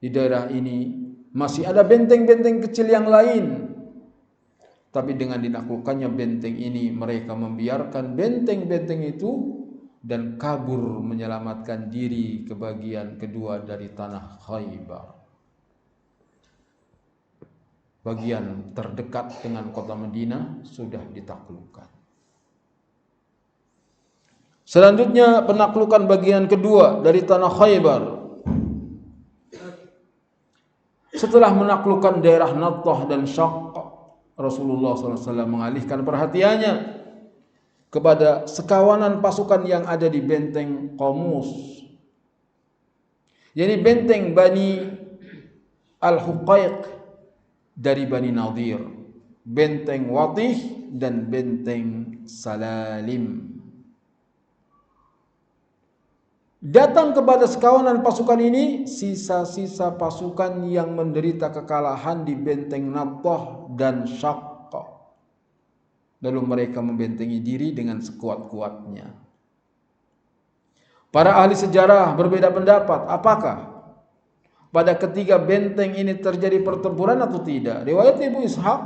Di daerah ini masih ada benteng-benteng kecil yang lain, tapi dengan dinaklukkannya benteng ini, mereka membiarkan benteng-benteng itu dan kabur menyelamatkan diri ke bagian kedua dari tanah Khaybar. bagian terdekat dengan kota Madinah sudah ditaklukkan. Selanjutnya penaklukan bagian kedua dari tanah Khaybar. Setelah menaklukkan daerah Nattah dan Syaqq, Rasulullah SAW mengalihkan perhatiannya kepada sekawanan pasukan yang ada di benteng Qamus, yakni benteng Bani Al-Huqaiq dari Bani Nadir, benteng Watih dan benteng Salalim. Datang kepada sekawanan pasukan ini sisa-sisa pasukan yang menderita kekalahan di benteng Nattah dan Syaqq. Lalu mereka membentengi diri dengan sekuat-kuatnya. Para ahli sejarah berbeda pendapat, apakah pada ketiga benteng ini terjadi pertempuran atau tidak. Riwayat Ibnu Ishaq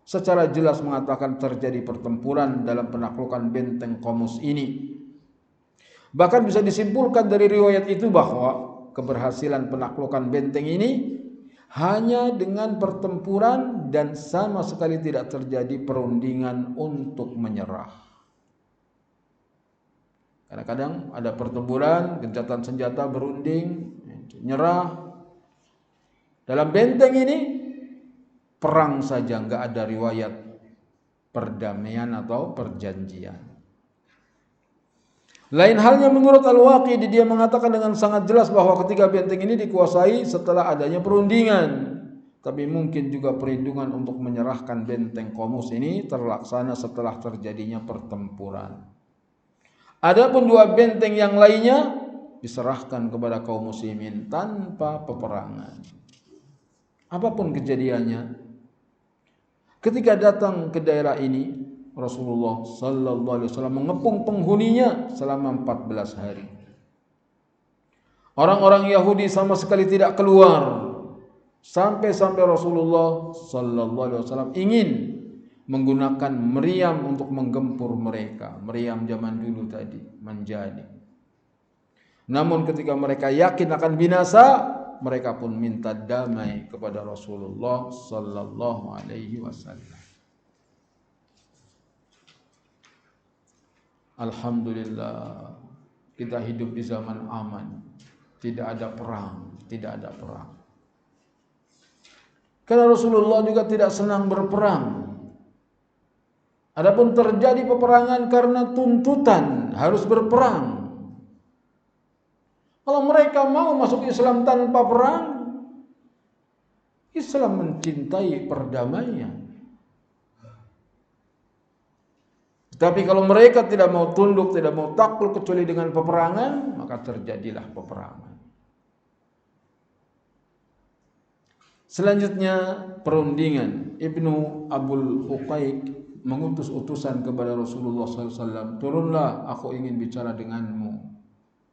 secara jelas mengatakan terjadi pertempuran dalam penaklukan benteng Qamus ini. Bahkan bisa disimpulkan dari riwayat itu bahwa keberhasilan penaklukan benteng ini hanya dengan pertempuran dan sama sekali tidak terjadi perundingan untuk menyerah. Kadang-kadang ada pertempuran, gencatan senjata, berunding, nyerah. Dalam benteng ini perang saja, nggak ada riwayat perdamaian atau perjanjian. Lain halnya menurut Al-Waqidi, dia mengatakan dengan sangat jelas bahwa ketiga benteng ini dikuasai setelah adanya perundingan. Tapi mungkin juga perlindungan untuk menyerahkan benteng Qamus ini terlaksana setelah terjadinya pertempuran. Adapun dua benteng yang lainnya diserahkan kepada kaum muslimin tanpa peperangan. Apapun kejadiannya, ketika datang ke daerah ini, Rasulullah sallallahu alaihi wasallam mengepung penghuninya selama 14 hari. Orang-orang Yahudi sama sekali tidak keluar sampai Rasulullah sallallahu alaihi wasallam ingin menggunakan meriam untuk menggempur mereka. Meriam zaman dulu tadi menjadi. Namun ketika mereka yakin akan binasa, mereka pun minta damai kepada Rasulullah sallallahu alaihi wasallam. Alhamdulillah, kita hidup di zaman aman. Tidak ada perang, tidak ada perang. Karena Rasulullah juga tidak senang berperang. Adapun terjadi peperangan karena tuntutan harus berperang. Kalau mereka mau masuk Islam tanpa perang, Islam mencintai perdamaian. Tapi kalau mereka tidak mau tunduk, tidak mau takluk kecuali dengan peperangan, maka terjadilah peperangan. Selanjutnya perundingan. Ibnu Abul Huqaiq mengutus utusan kepada Rasulullah SAW. Turunlah, aku ingin bicara denganmu.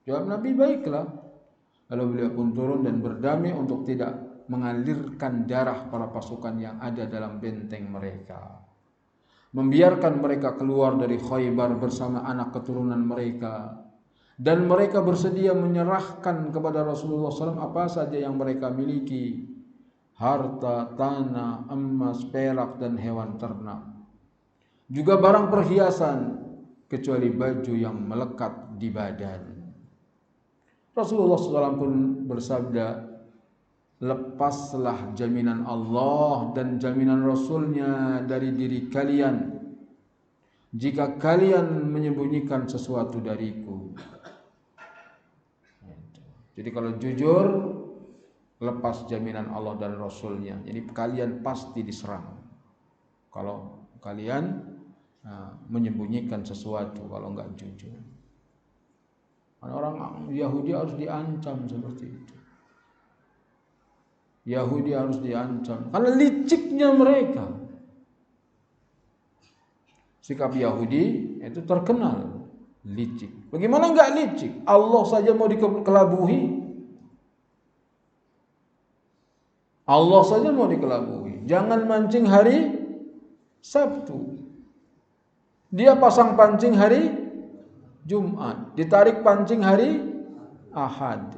Jawab Nabi, baiklah. Lalu beliau pun turun dan berdamai untuk tidak mengalirkan darah para pasukan yang ada dalam benteng mereka. Membiarkan mereka keluar dari Khaybar bersama anak keturunan mereka, dan mereka bersedia menyerahkan kepada Rasulullah SAW apa saja yang mereka miliki, harta, tanah, emas, perak, dan hewan ternak, juga barang perhiasan, kecuali baju yang melekat di badan. Rasulullah SAW pun bersabda, lepaslah jaminan Allah dan jaminan Rasulnya dari diri kalian jika kalian menyembunyikan sesuatu dariku. Jadi kalau jujur, lepas jaminan Allah dan Rasulnya. Jadi kalian pasti diserang kalau kalian menyembunyikan sesuatu, kalau enggak jujur. Orang Yahudi harus diancam seperti itu. Yahudi harus diancam karena liciknya mereka. Sikap Yahudi itu terkenal licik. Bagaimana enggak licik? Allah saja mau dikelabuhi. Allah saja mau dikelabuhi. Jangan mancing hari Sabtu. Dia pasang pancing hari Jumat, ditarik pancing hari Ahad.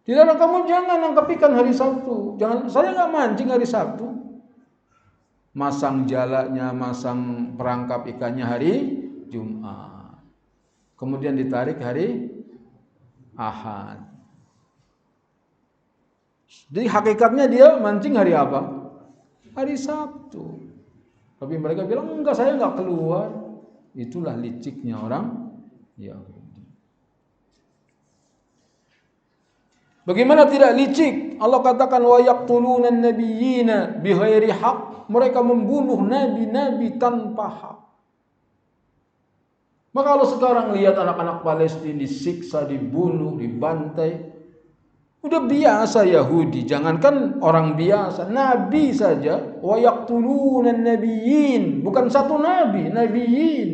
Dilarang kamu jangan nangkap ikan hari Sabtu. Jangan, saya nggak mancing hari Sabtu. Masang jalanya, masang perangkap ikannya hari Jumat. Kemudian ditarik hari Ahad. Jadi hakikatnya dia mancing hari apa? Hari Sabtu. Tapi mereka bilang enggak, saya enggak keluar. Itulah liciknya orang Yahudi. Bagaimana tidak licik? Allah katakan wa yaqtuluna an-nabiyyina bighairi haqq. Mereka membunuh nabi-nabi tanpa hak. Maka kalau sekarang lihat anak-anak Palestina disiksa, dibunuh, dibantai, udah biasa Yahudi, jangankan orang biasa, nabi saja, wa yaqtuluna an-nabiyyin, bukan satu nabi, nabiyyin.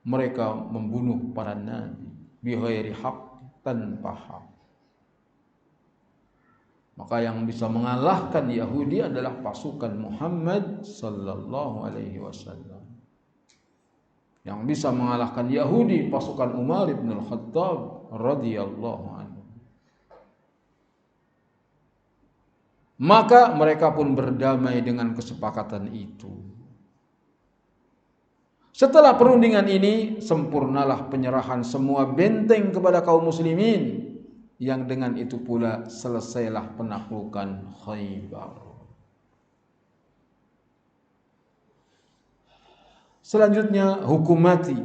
Mereka membunuh para nabi bighairi haqq, tanpa hak. Maka yang bisa mengalahkan Yahudi adalah pasukan Muhammad sallallahu alaihi wasallam. Yang bisa mengalahkan Yahudi pasukan Umar bin Al-Khattab radhiyallahu anhu. Maka mereka pun berdamai dengan kesepakatan itu. Setelah perundingan ini, sempurnalah penyerahan semua benteng kepada kaum muslimin, yang dengan itu pula selesailah penaklukan Khaybar. Selanjutnya hukum mati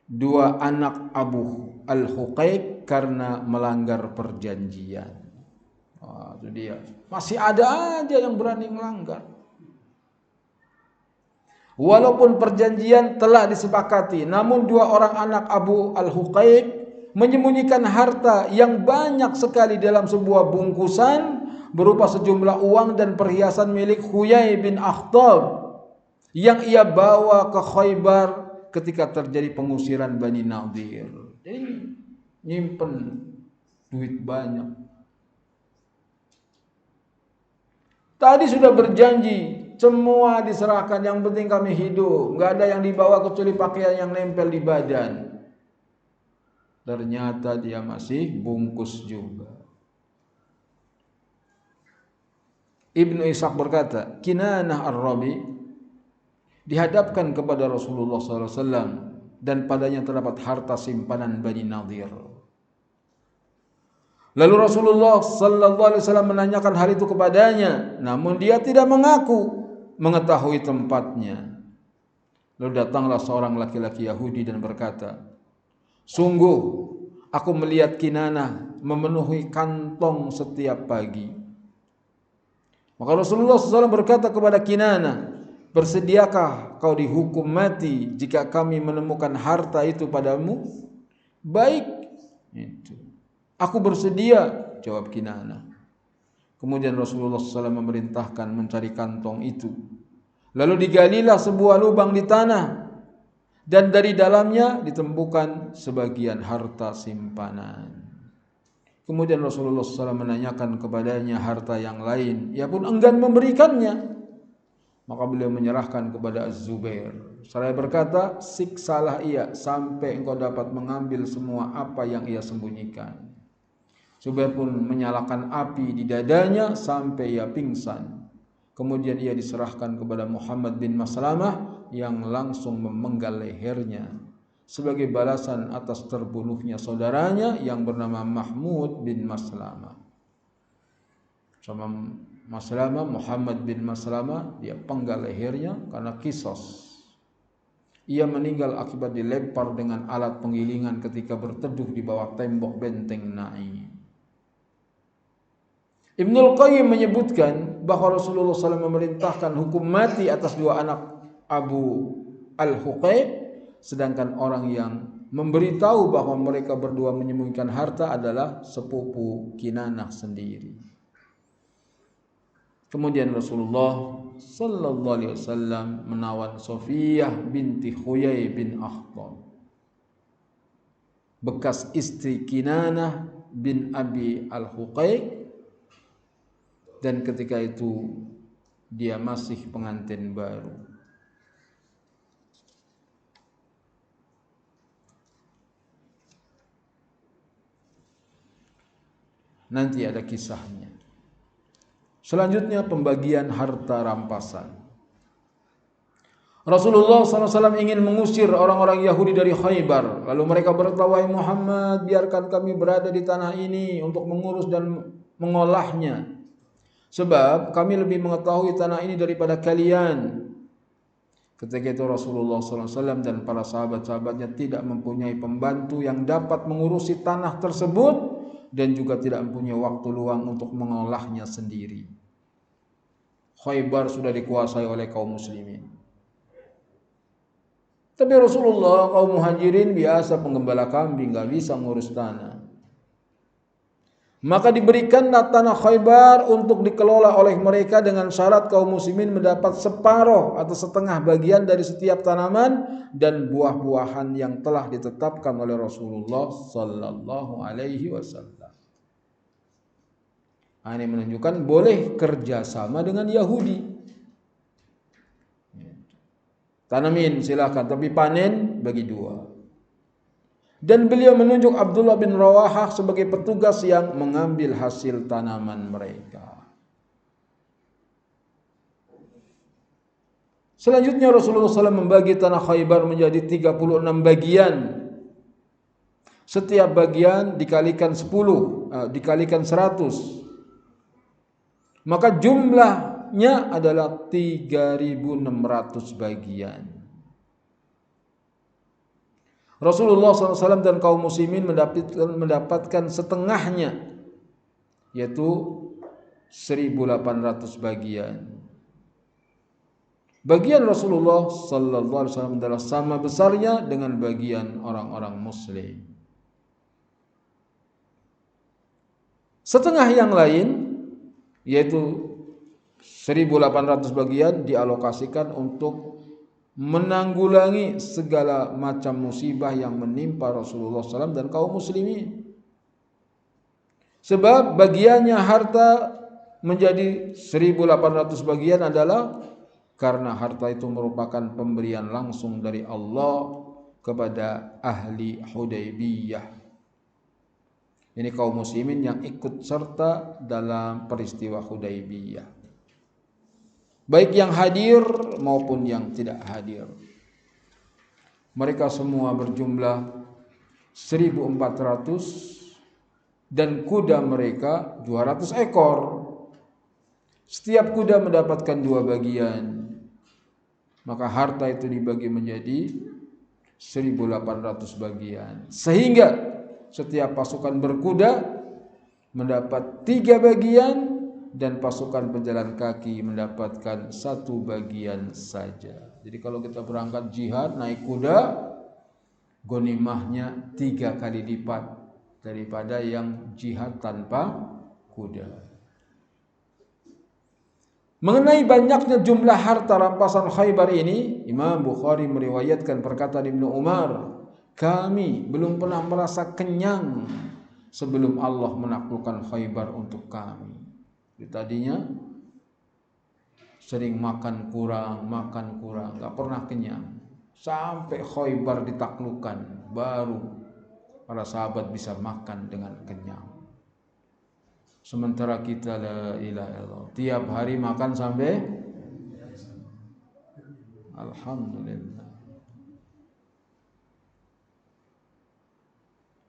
dua anak Abu Al-Huqaiq karena melanggar perjanjian. Itu dia. Masih ada aja yang berani melanggar. Walaupun perjanjian telah disepakati, namun dua orang anak Abu Al-Huqaiq menyembunyikan harta yang banyak sekali dalam sebuah bungkusan berupa sejumlah uang dan perhiasan milik Huyai bin Akhtab yang ia bawa ke Khaybar ketika terjadi pengusiran Bani Nadir. Jadi nyimpen duit banyak. Tadi sudah berjanji semua diserahkan, yang penting kami hidup, nggak ada yang dibawa kecuali pakaian yang nempel di badan. Ternyata dia masih bungkus juga. Ibnu Ishaq berkata, Kinanah Ar-Rabi dihadapkan kepada Rasulullah SAW dan padanya terdapat harta simpanan Bani Nadir. Lalu Rasulullah SAW menanyakan hal itu kepadanya, namun dia tidak mengaku mengetahui tempatnya. Lalu datanglah seorang laki-laki Yahudi dan berkata, sungguh aku melihat Kinanah memenuhi kantong setiap pagi. Maka Rasulullah SAW berkata kepada Kinanah, bersediakah kau dihukum mati jika kami menemukan harta itu padamu? Baik, itu. Aku bersedia, jawab Kinanah. Kemudian Rasulullah SAW memerintahkan mencari kantong itu. Lalu digalilah sebuah lubang di tanah, dan dari dalamnya ditemukan sebagian harta simpanan. Kemudian Rasulullah SAW menanyakan kepadanya harta yang lain, ia pun enggan memberikannya. Maka beliau menyerahkan kepada Az-Zubair. Seraya berkata, siksalah ia sampai engkau dapat mengambil semua apa yang ia sembunyikan. Zubair pun menyalakan api di dadanya sampai ia pingsan. Kemudian ia diserahkan kepada Muhammad bin Maslamah yang langsung memenggal lehernya sebagai balasan atas terbunuhnya saudaranya yang bernama Mahmud bin Maslamah. Sama Maslamah, Muhammad bin Maslamah, dia penggal lehernya karena qisas. Ia meninggal akibat dilempar dengan alat penggilingan ketika berteduh di bawah tembok benteng Naim. Ibnul Qayyim menyebutkan bahwa Rasulullah SAW memerintahkan hukum mati atas dua anak Abu Al-Huqaiq, sedangkan orang yang memberitahu bahwa mereka berdua menyembunyikan harta adalah sepupu Kinanah sendiri. Kemudian Rasulullah sallallahu alaihi wasallam menawan Sofiyah binti Huyai bin Akhtab, bekas istri Kinanah bin Abi Al-Huqaiq, dan ketika itu dia masih pengantin baru. Nanti ada kisahnya. Selanjutnya pembagian harta rampasan. Rasulullah SAW ingin mengusir orang-orang Yahudi dari Khaybar. Lalu mereka berkata, "Wahai Muhammad, biarkan kami berada di tanah ini untuk mengurus dan mengolahnya. Sebab kami lebih mengetahui tanah ini daripada kalian." Ketika itu Rasulullah SAW dan para sahabat-sahabatnya tidak mempunyai pembantu yang dapat mengurusi tanah tersebut dan juga tidak mempunyai waktu luang untuk mengolahnya sendiri. Khaybar sudah dikuasai oleh kaum muslimin. Tapi Rasulullah, kaum muhajirin biasa penggembala kambing, gak bisa ngurus tanah. Maka diberikanlah tanah Khaybar untuk dikelola oleh mereka dengan syarat kaum muslimin mendapat separuh atau setengah bagian dari setiap tanaman dan buah-buahan yang telah ditetapkan oleh Rasulullah sallallahu alaihi wasallam. Ini menunjukkan boleh kerjasama dengan Yahudi. Tanamin silakan, tapi panen bagi dua. Dan beliau menunjuk Abdullah bin Rawahah sebagai petugas yang mengambil hasil tanaman mereka. Selanjutnya Rasulullah SAW membagi tanah Khaybar menjadi 36 bagian. Setiap bagian dikalikan 10, dikalikan 100. Maka jumlahnya adalah 3.600 bagian. Rasulullah SAW dan kaum muslimin mendapatkan setengahnya, yaitu 1.800 bagian. Bagian Rasulullah SAW adalah sama besarnya dengan bagian orang-orang muslim. Setengah yang lain, yaitu 1.800 bagian, dialokasikan untuk menanggulangi segala macam musibah yang menimpa Rasulullah SAW dan kaum muslimin. Sebab bagiannya harta menjadi 1.800 bagian adalah karena harta itu merupakan pemberian langsung dari Allah kepada ahli Hudaybiyah. Ini kaum muslimin yang ikut serta dalam peristiwa Hudaybiyah, baik yang hadir maupun yang tidak hadir. Mereka semua berjumlah 1.400 dan kuda mereka 200 ekor. Setiap kuda mendapatkan 2 bagian. Maka harta itu dibagi menjadi 1.800 bagian. Sehingga setiap pasukan berkuda mendapat 3 bagian dan pasukan pejalan kaki mendapatkan 1 bagian saja. Jadi kalau kita berangkat jihad naik kuda, ghanimahnya 3 kali lipat daripada yang jihad tanpa kuda. Mengenai banyaknya jumlah harta rampasan Khaybar ini, Imam Bukhari meriwayatkan perkataan Ibnu Umar, "Kami belum pernah merasa kenyang sebelum Allah menaklukkan Khaybar untuk kami." Tadinya sering makan kurang, gak pernah kenyang. Sampai Khaybar ditaklukkan, baru para sahabat bisa makan dengan kenyang. Sementara kita la ilaha illallah, tiap hari makan sampai alhamdulillah.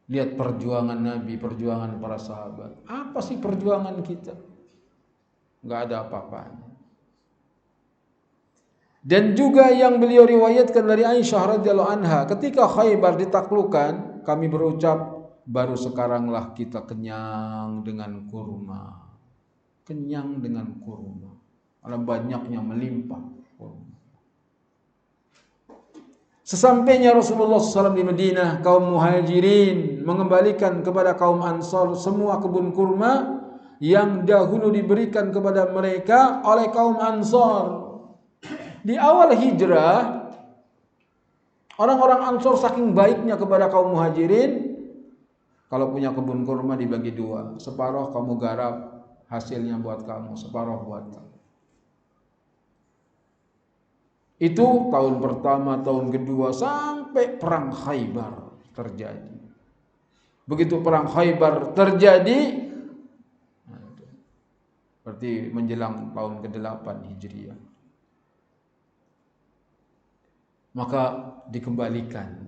Lihat perjuangan Nabi, perjuangan para sahabat. Apa sih perjuangan kita? Gak ada apa-apanya. Dan juga yang beliau riwayatkan dari Aisyah radhiyallahu anha, ketika Khaybar ditaklukkan, kami berucap, baru sekaranglah kita kenyang dengan kurma. Kenyang dengan kurma. Karena banyaknya melimpah kurma. Sesampainya Rasulullah SAW di Madinah, kaum muhajirin mengembalikan kepada kaum Ansar semua kebun kurma yang dahulu diberikan kepada mereka oleh kaum Ansar. Di awal hijrah, orang-orang Ansar saking baiknya kepada kaum muhajirin, kalau punya kebun kurma dibagi 2, separuh kamu garap, hasilnya buat kamu, separuh buat kamu. Itu tahun pertama, tahun kedua, sampai perang Khaybar terjadi. Begitu perang Khaybar terjadi, berarti menjelang tahun ke-8 Hijriah. Maka dikembalikan.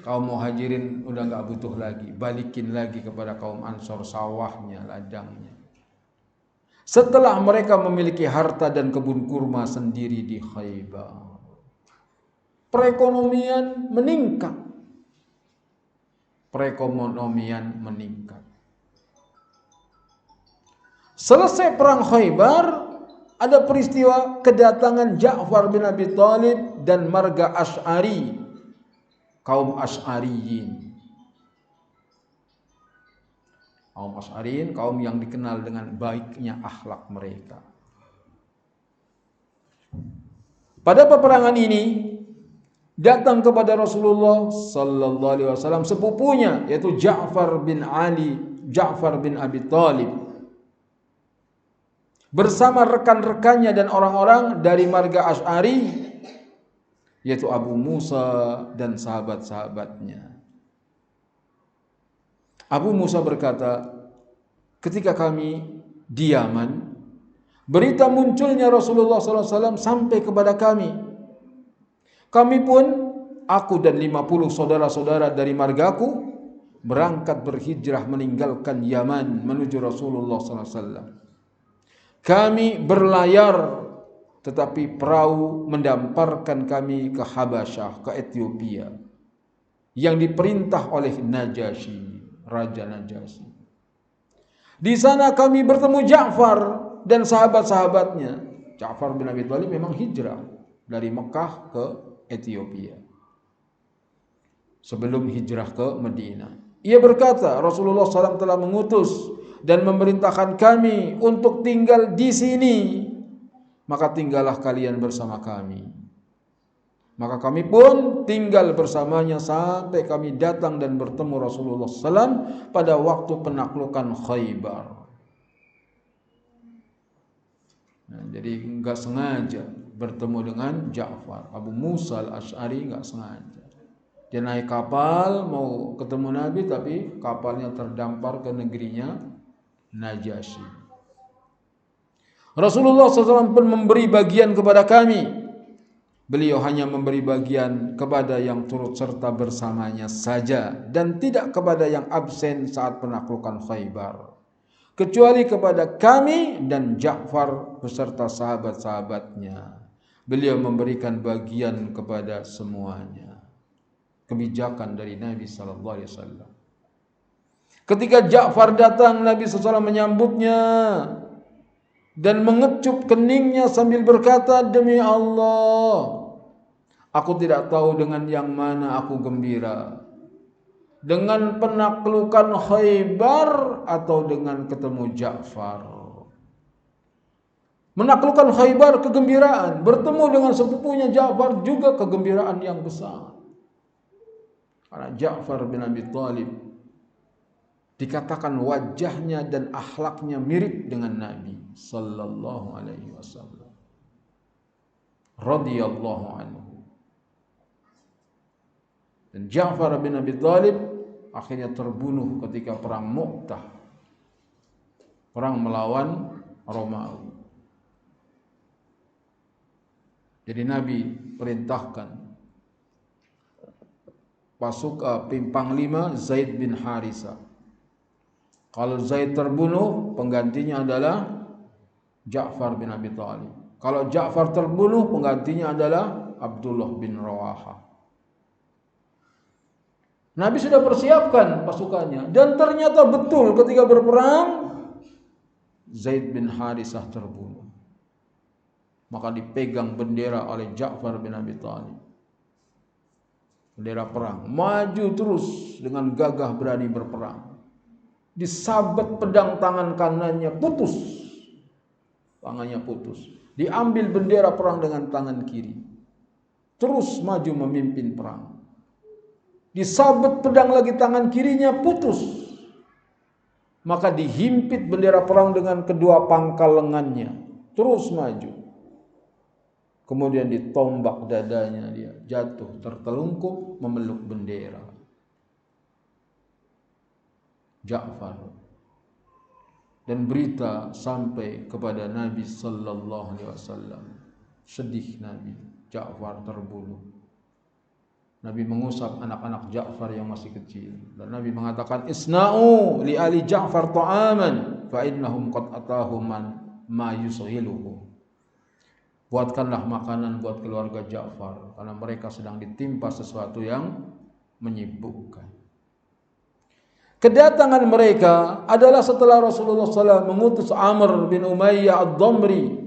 Kaum Muhajirin udah nggak butuh lagi, balikin lagi kepada kaum Ansor sawahnya, ladangnya. Setelah mereka memiliki harta dan kebun kurma sendiri di Khaybar, perekonomian meningkat. Selesai perang Khaybar, ada peristiwa kedatangan Ja'far bin Abi Thalib dan marga Asy'ari, kaum Asy'ariyin. Kaum Asy'ariyin, kaum yang dikenal dengan baiknya akhlak mereka. Pada peperangan ini datang kepada Rasulullah sallallahu alaihi wasallam sepupunya, yaitu Ja'far bin Abi Thalib, bersama rekan-rekannya dan orang-orang dari marga Asy'ari, yaitu Abu Musa dan sahabat-sahabatnya. Abu Musa berkata, ketika kami di Yaman, berita munculnya Rasulullah SAW sampai kepada kami. Kami pun, aku dan 50 saudara-saudara dari margaku, berangkat berhijrah meninggalkan Yaman menuju Rasulullah SAW. Kami berlayar, tetapi perahu mendamparkan kami ke Habasyah, ke Ethiopia, yang diperintah oleh Najasyi, Raja Najasyi. Di sana kami bertemu Ja'far dan sahabat-sahabatnya. Ja'far bin Abi Thalib memang hijrah dari Mekah ke Ethiopia sebelum hijrah ke Madinah. Ia berkata, Rasulullah SAW telah mengutus dan memerintahkan kami untuk tinggal di sini. Maka tinggallah kalian bersama kami. Maka kami pun tinggal bersamanya sampai kami datang dan bertemu Rasulullah SAW pada waktu penaklukan Khaybar. Nah, jadi enggak sengaja bertemu dengan Ja'far. Abu Musa al-Asy'ari enggak sengaja. Dia naik kapal mau ketemu Nabi, tapi kapalnya terdampar ke negerinya Najasyi. Rasulullah SAW pun memberi bagian kepada kami. Beliau hanya memberi bagian kepada yang turut serta bersamanya saja dan tidak kepada yang absen saat penaklukan Khaybar, kecuali kepada kami dan Ja'far beserta sahabat-sahabatnya. Beliau memberikan bagian kepada semuanya. Kebijakan dari Nabi sallallahu alaihi wasallam. Ketika Ja'far datang, Nabi SAW menyambutnya dan mengecup keningnya sambil berkata, demi Allah, aku tidak tahu dengan yang mana aku gembira, dengan penaklukan Khaybar atau dengan ketemu Ja'far. Menaklukkan Khaybar kegembiraan, bertemu dengan sepupunya Ja'far juga kegembiraan yang besar. Karena Ja'far bin Abi Thalib dikatakan wajahnya dan akhlaknya mirip dengan Nabi sallallahu alaihi wasallam radhiyallahu anhu. Dan Ja'far bin Abi Thalib akhirnya terbunuh ketika perang Mu'tah, perang melawan Romawi. Jadi Nabi perintahkan panglima Zaid bin Harisa. Kalau Zaid terbunuh, penggantinya adalah Ja'far bin Abi Thalib. Kalau Ja'far terbunuh, penggantinya adalah Abdullah bin Rawaha. Nabi sudah persiapkan pasukannya, dan ternyata betul ketika berperang Zaid bin Harisah terbunuh. Maka dipegang bendera oleh Ja'far bin Abi Thalib. Bendera perang, maju terus dengan gagah berani berperang. Disabet pedang tangan kanannya putus. Tangannya putus. Diambil bendera perang dengan tangan kiri. Terus maju memimpin perang. Disabet pedang lagi tangan kirinya putus. Maka dihimpit bendera perang dengan kedua pangkal lengannya. Terus maju. Kemudian ditombak dadanya, dia jatuh tertelungkup memeluk bendera. Ja'far. dan berita sampai kepada Nabi sallallahu alaihi wasallam. Sedih Nabi, Ja'far terbunuh. Nabi mengusap anak-anak Ja'far yang masih kecil dan Nabi mengatakan, "Isna'u li ali Ja'far ta'aman fa innahum qad atahum ma yusghiluhu." Buatkanlah makanan buat keluarga Ja'far karena mereka sedang ditimpa sesuatu yang menyibukkan. Kedatangan mereka adalah setelah Rasulullah SAW mengutus Amr bin Umayyah ad-Damri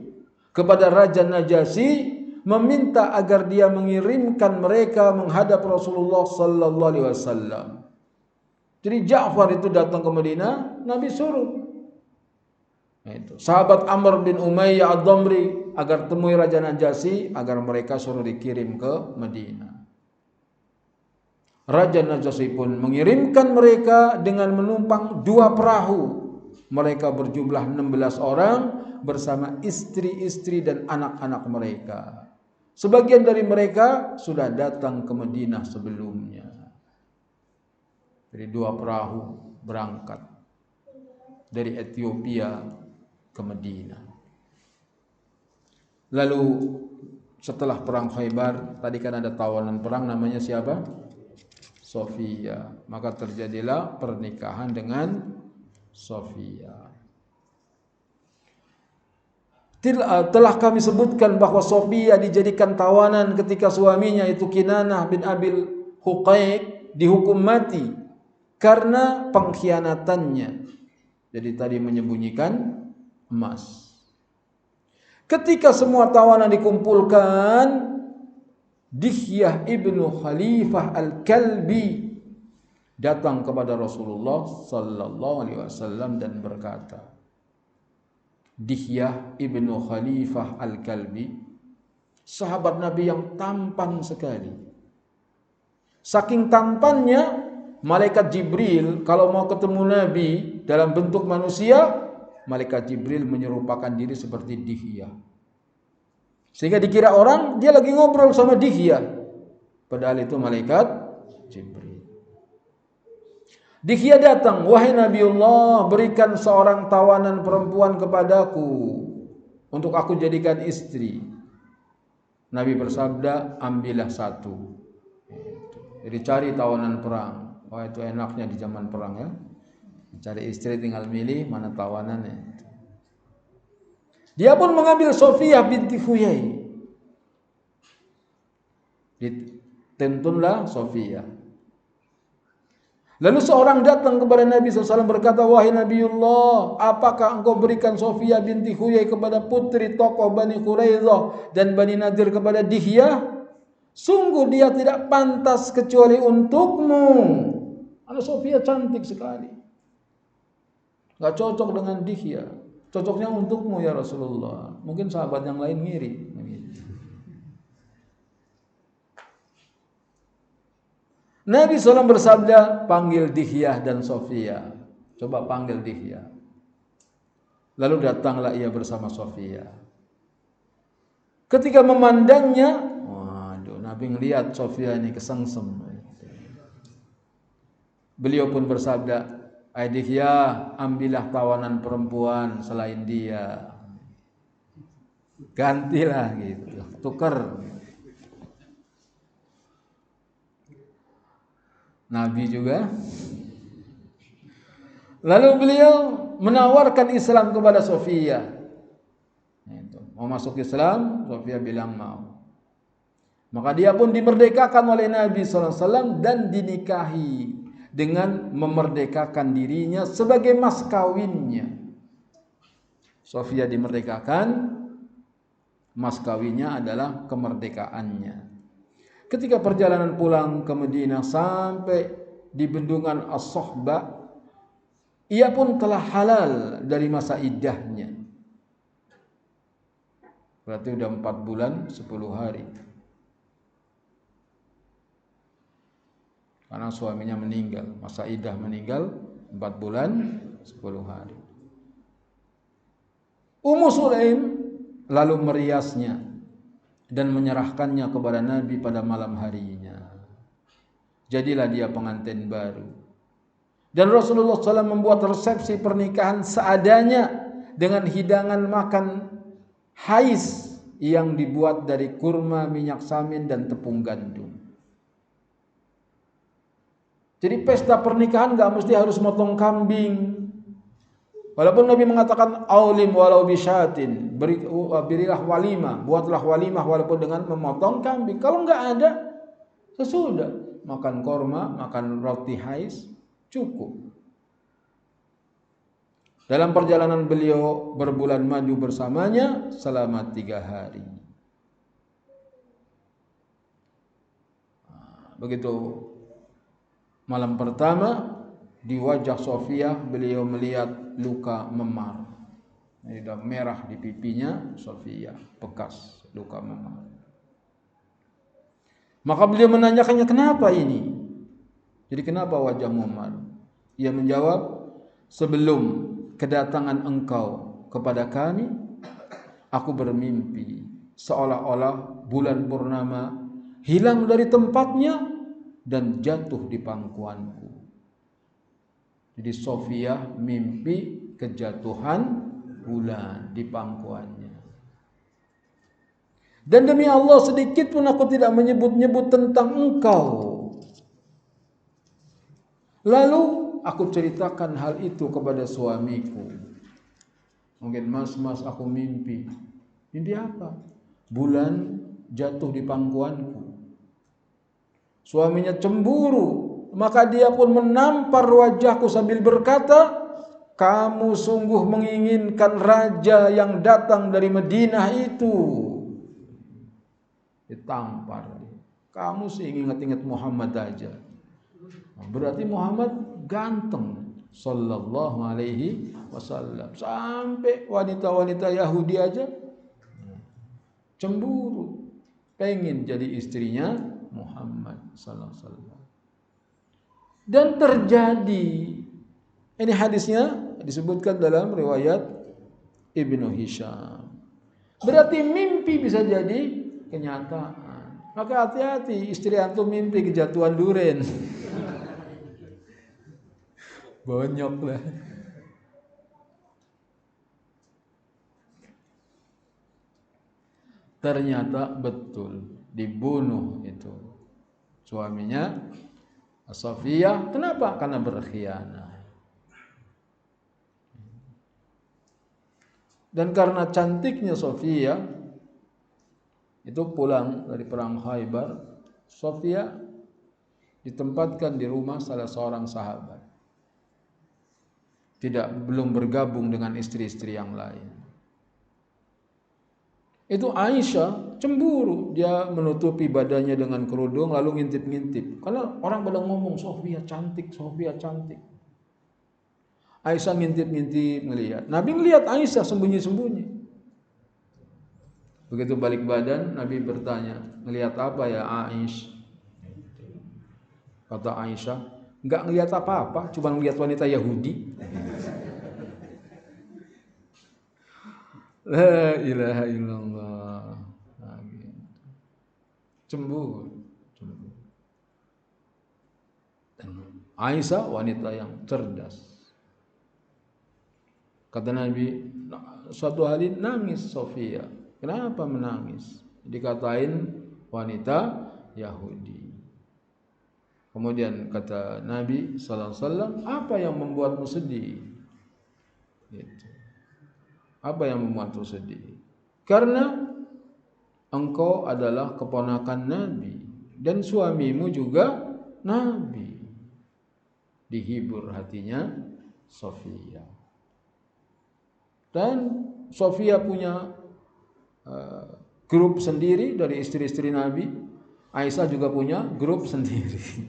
kepada Raja Najasyi, meminta agar dia mengirimkan mereka menghadap Rasulullah sallallahu alaihi wasallam. Jadi Ja'far itu datang ke Madinah, Nabi suruh. Itu sahabat Amr bin Umayyah ad-Damri agar temui Raja Najasyi agar mereka suruh dikirim ke Madinah. Raja Najasyi pun mengirimkan mereka dengan menumpang 2 perahu. Mereka berjumlah 16 orang bersama istri-istri dan anak-anak mereka. Sebagian dari mereka sudah datang ke Madinah sebelumnya. Jadi 2 perahu berangkat dari Ethiopia ke Madinah. Lalu setelah perang Khaybar, tadi kan ada tawanan perang namanya siapa? Sofia. Maka terjadilah pernikahan dengan Sofia. Telah kami sebutkan bahwa Sofia dijadikan tawanan ketika suaminya itu Kinanah bin Abil Huqaiq dihukum mati karena pengkhianatannya. Jadi tadi menyembunyikan emas. Ketika semua tawanan dikumpulkan, Dihyah ibnu Khalifah al-Kalbi datang kepada Rasulullah sallallahu alaihi wasallam dan berkata, Dihyah ibnu Khalifah al-Kalbi, sahabat Nabi yang tampan sekali. Saking tampannya, malaikat Jibril kalau mau ketemu Nabi dalam bentuk manusia, malaikat Jibril menyerupakan diri seperti Dihyah. Sehingga dikira orang dia lagi ngobrol sama Dihyah, padahal itu malaikat Jibril. Dihyah datang, "Wahai Nabiullah, berikan seorang tawanan perempuan kepadaku untuk aku jadikan istri." Nabi bersabda, "Ambillah satu." Jadi cari tawanan perang. Wah, itu enaknya di zaman perang ya. Cari istri tinggal milih mana tawanannya. Dia pun mengambil Sofiyah binti Huyai. Ditentunlah Sofiyah. Lalu seorang datang kepada Nabi SAW berkata, "Wahai Nabiullah, apakah engkau berikan Sofiyah binti Huyai kepada putri tokoh Bani Quraidah dan Bani Nadir kepada Dihyah? Sungguh dia tidak pantas kecuali untukmu. Karena Sofiyah cantik sekali. Gak cocok dengan Dihyah. Cocoknya untukmu ya Rasulullah." Mungkin sahabat yang lain ngiri. Nabi SAW bersabda, "Panggil Dihyah dan Sofiyah." Coba panggil Dihyah. Lalu datanglah ia bersama Sofiyah. Ketika memandangnya, waduh, Nabi ngelihat Sofiyah ini kesengsem. Beliau pun bersabda, "Hai Dihyah, ambillah tawanan perempuan selain dia. Gantilah gitu, tukar." Nabi juga. Lalu beliau menawarkan Islam kepada Sofiyah. Mau masuk Islam, Sofiyah bilang mau. Maka dia pun dimerdekakan oleh Nabi SAW dan dinikahi dengan memerdekakan dirinya sebagai mas kawinnya. Sofiyah dimerdekakan, mas kawinnya adalah kemerdekaannya. Ketika perjalanan pulang ke Madinah sampai di bendungan As-Sohbah, ia pun telah halal dari masa iddahnya. Berarti sudah 4 bulan 10 hari. Karena suaminya meninggal, masa iddah meninggal 4 bulan 10 hari. Ummu Sulaim lalu meriasnya dan menyerahkannya kepada Nabi pada malam harinya. Jadilah dia pengantin baru. Dan Rasulullah SAW membuat resepsi pernikahan seadanya dengan hidangan makan hais yang dibuat dari kurma, minyak samin, dan tepung gandum. Jadi pesta pernikahan gak mesti harus motong kambing. Walaupun Nabi mengatakan aulim walau bisyatin, berilah walimah, buatlah walimah walaupun dengan memotong kambing. Kalau nggak ada, sesudah makan korma, makan roti hais, cukup. Dalam perjalanan beliau berbulan madu bersamanya selama 3 hari. Begitu malam pertama, di wajah Sofia beliau melihat luka memar. Ada merah di pipinya Sofia, bekas luka memar. Maka beliau menanyakannya, kenapa ini? Jadi kenapa wajah memar? Ia menjawab, sebelum kedatangan engkau kepada kami, aku bermimpi seolah-olah bulan purnama hilang dari tempatnya dan jatuh di pangkuanku. Jadi Sofia mimpi kejatuhan bulan di pangkuannya. Dan demi Allah, sedikit pun aku tidak menyebut-nyebut tentang engkau. Lalu aku ceritakan hal itu kepada suamiku. Mungkin mas aku mimpi. Mimpi apa? Bulan jatuh di pangkuanku. Suaminya cemburu. Maka dia pun menampar wajahku sambil berkata, kamu sungguh menginginkan raja yang datang dari Madinah itu. Ditampar. Kamu sih ingat-ingat Muhammad aja. Berarti Muhammad ganteng sallallahu alaihi wasallam. Sampai wanita-wanita Yahudi aja cemburu, pengen jadi istrinya Muhammad sallallahu alaihi wasallam. Dan terjadi, ini hadisnya disebutkan dalam riwayat Ibnu Hisham. Berarti mimpi bisa jadi kenyataan. Maka hati-hati, istri antum mimpi kejatuhan duren. Bonyok lah. Ternyata betul dibunuh itu suaminya Sofia. Kenapa? Karena berkhianat. Dan karena cantiknya Sofia, itu pulang dari perang Khaybar, Sofia ditempatkan di rumah salah seorang sahabat. Belum bergabung dengan istri-istri yang lain. Itu Aisyah cemburu, dia menutupi badannya dengan kerudung lalu ngintip-ngintip. Karena orang pada ngomong Sofia cantik, Sofia cantik. Aisyah ngintip-ngintip melihat. Nabi melihat Aisyah sembunyi-sembunyi. Begitu balik badan, Nabi bertanya, "Ngelihat apa ya Aisyah?" Kata Aisyah, "Enggak ngelihat apa-apa, cuma ngelihat wanita Yahudi." La ilaha illallah. Cemburu. Aisyah wanita yang cerdas. Kata Nabi, suatu hari nangis Sofia. Kenapa menangis? Dikatain wanita Yahudi. Kemudian kata Nabi sallallahu alaihi wasallam, apa yang membuatmu sedih? Gitu. Apa yang membuatmu sedih? Karena engkau adalah keponakan Nabi dan suamimu juga Nabi. Dihibur hatinya Sofia. Dan Sofia punya grup sendiri dari istri-istri Nabi. Aisyah juga punya grup sendiri.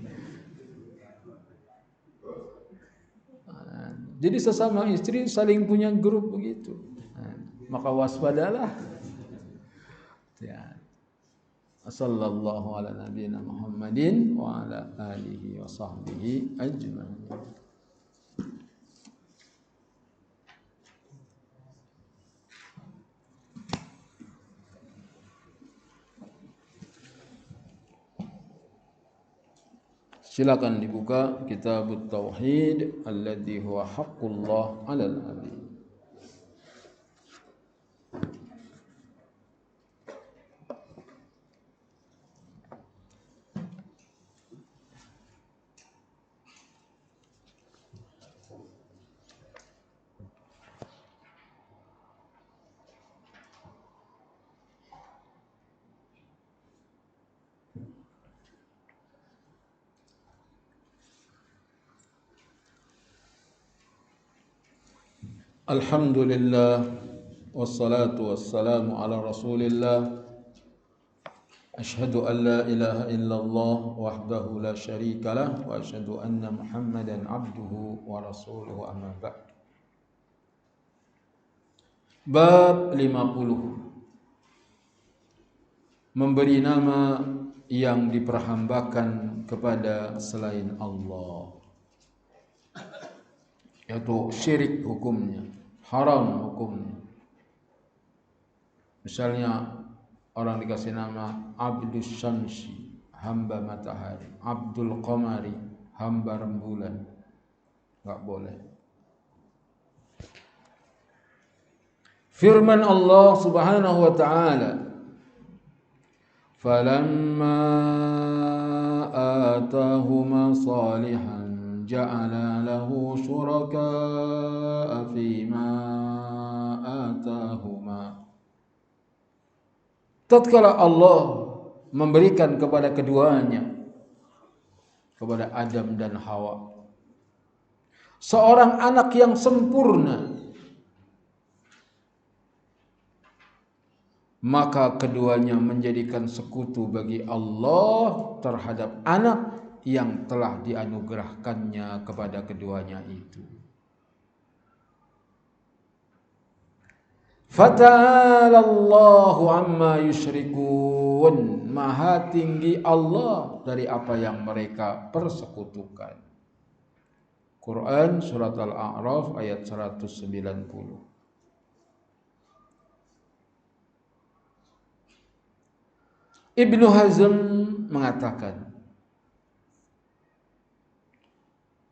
Jadi sesama istri saling punya grup begitu. Maka waspadalah. Ya. Sallallahu ala nabiyina Muhammadin wa ala alihi wa sahbihi ajma'in. Silakan dibuka Kitabut Tauhid alladzi huwa haqqullah 'alal 'abid. Alhamdulillah wassalatu wassalamu ala Rasulillah. Asyhadu an la ilaha illallah wahdahu la syarikalah wa asyhadu anna Muhammadan abduhu wa rasuluhu amma ba'd. Bab 50. Memberi nama yang diperhambakan kepada selain Allah, yaitu syirik hukumnya, haram hukumnya. Misalnya orang dikasih nama Abdus Syamsi, hamba matahari, Abdul Qamari, hamba rembulan, enggak boleh. Firman Allah Subhanahu wa taala, falamma atahuma salihan ja'ala lahu syuraka'a fima atahuma. Tatkala Allah memberikan kepada keduanya, kepada Adam dan Hawa, seorang anak yang sempurna, maka keduanya menjadikan sekutu bagi Allah terhadap anak yang telah dianugerahkannya kepada keduanya itu. Fata'ala Allahu amma yusyrikun. Maha tinggi Allah dari apa yang mereka persekutukan. Quran surat Al-A'raf ayat 190. Ibnu Hazm mengatakan,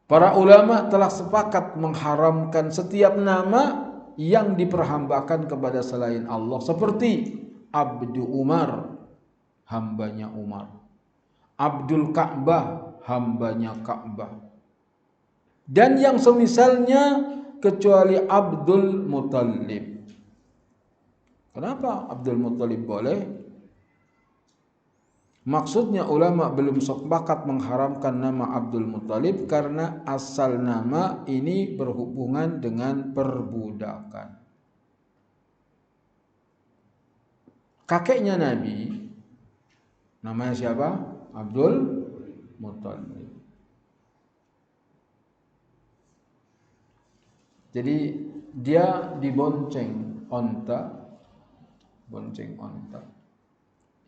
para ulama telah sepakat mengharamkan setiap nama yang diperhambakan kepada selain Allah, seperti Abdu Umar, hambanya Umar, Abdul Ka'bah, hambanya Ka'bah, dan yang semisalnya, kecuali Abdul Muttalib. Kenapa Abdul Muttalib boleh? Maksudnya ulama belum sepakat mengharamkan nama Abdul Muttalib karena asal nama ini berhubungan dengan perbudakan. Kakeknya Nabi namanya siapa? Abdul Muttalib. Jadi dia dibonceng onta, bonceng onta.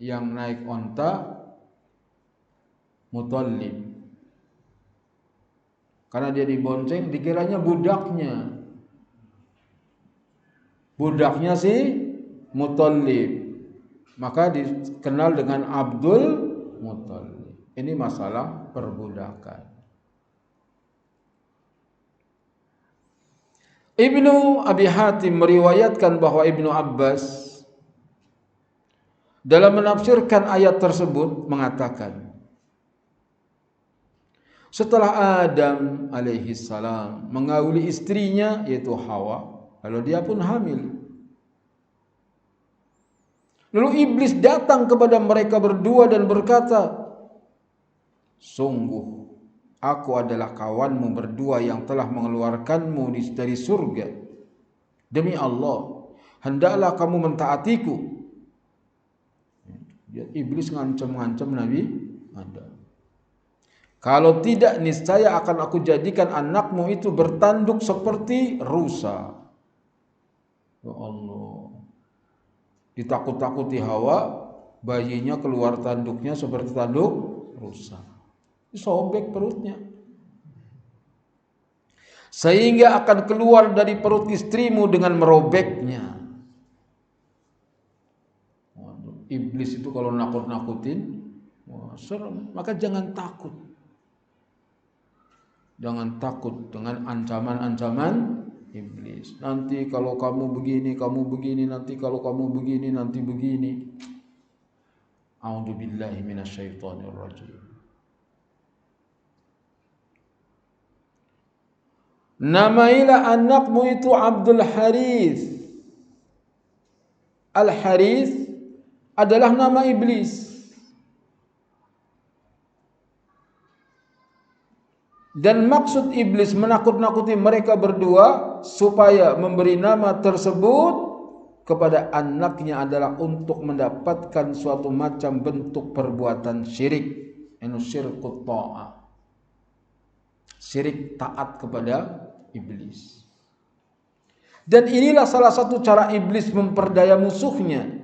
Yang naik onta Muttalib. Karena dia dibonceng, dikiranya budaknya. Budaknya si Muttalib. Maka dikenal dengan Abdul Muttalib. Ini masalah perbudakan. Ibnu Abi Hatim meriwayatkan bahwa Ibnu Abbas dalam menafsirkan ayat tersebut mengatakan, setelah Adam alaihi salam mengauli istrinya yaitu Hawa, lalu dia pun hamil. Lalu iblis datang kepada mereka berdua dan berkata, sungguh aku adalah kawanmu berdua yang telah mengeluarkanmu dari surga. Demi Allah, hendaklah kamu mentaatiku. Iblis ngancam-ngancam Nabi Adam. Kalau tidak, niscaya akan aku jadikan anakmu itu bertanduk seperti rusa. Ya Allah. Ditakut-takuti Hawa, bayinya keluar tanduknya seperti tanduk rusa. Sobek perutnya. Sehingga akan keluar dari perut istrimu dengan merobeknya. Iblis itu kalau nakut-nakutin, wah, serem. Maka jangan takut. Jangan takut dengan ancaman-ancaman iblis. Nanti kalau kamu begini, nanti kalau kamu begini, nanti begini. A'udzubillahi minasyaitonir rajim. Namailah anakmu itu Abdul Harith. Al-Harith adalah nama iblis. Dan maksud iblis menakut-nakuti mereka berdua supaya memberi nama tersebut kepada anaknya adalah untuk mendapatkan suatu macam bentuk perbuatan syirik. Syirkut ta'ah. Syirik taat kepada iblis. Dan inilah salah satu cara iblis memperdaya musuhnya.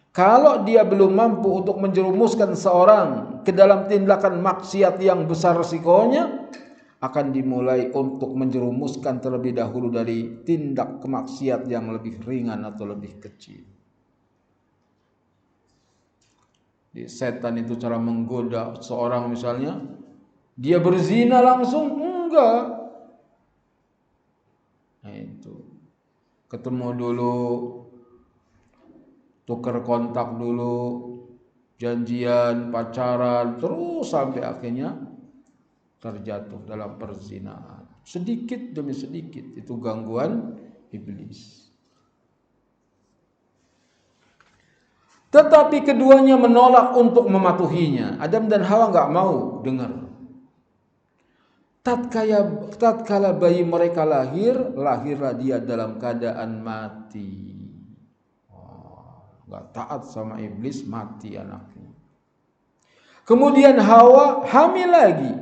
Kalau dia belum mampu untuk menjerumuskan seorang ke dalam tindakan maksiat yang besar resikonya, akan dimulai untuk menjerumuskan terlebih dahulu dari tindak kemaksiat yang lebih ringan atau lebih kecil. Di setan itu cara menggoda seorang, misalnya dia berzina langsung, enggak. Nah itu, ketemu dulu, tukar kontak dulu, janjian, pacaran, terus sampai akhirnya terjatuh dalam perzinahan. Sedikit demi sedikit, itu gangguan iblis. Tetapi keduanya menolak untuk mematuhinya. Adam dan Hawa enggak mau dengar. Tatkala bayi mereka lahirlah dia dalam keadaan mati. Enggak taat sama iblis, mati anaknya. Kemudian Hawa hamil lagi.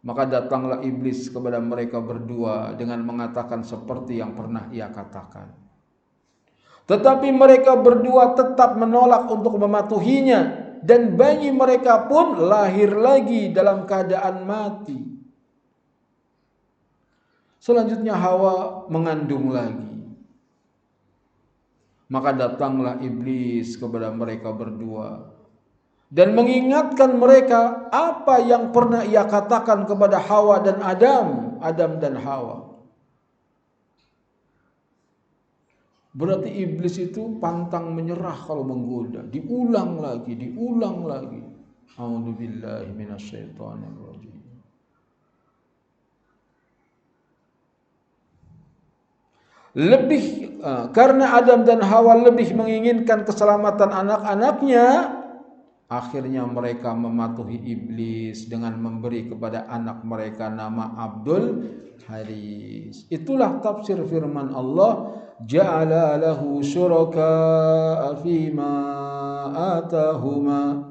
Maka datanglah iblis kepada mereka berdua dengan mengatakan seperti yang pernah ia katakan. Tetapi mereka berdua tetap menolak untuk mematuhinya, dan bayi mereka pun lahir lagi dalam keadaan mati. Selanjutnya Hawa mengandung lagi. Maka datanglah iblis kepada mereka berdua dan mengingatkan mereka apa yang pernah ia katakan kepada Hawa dan Adam dan Hawa. Berarti iblis itu pantang menyerah kalau menggoda, diulang lagi. A'udzubillahi minasyaitonir rajim. Karena Adam dan Hawa lebih menginginkan keselamatan anak-anaknya, akhirnya mereka mematuhi iblis dengan memberi kepada anak mereka nama Abdul Haris. Itulah tafsir firman Allah, ja'ala lahu syuraka fima atahuma.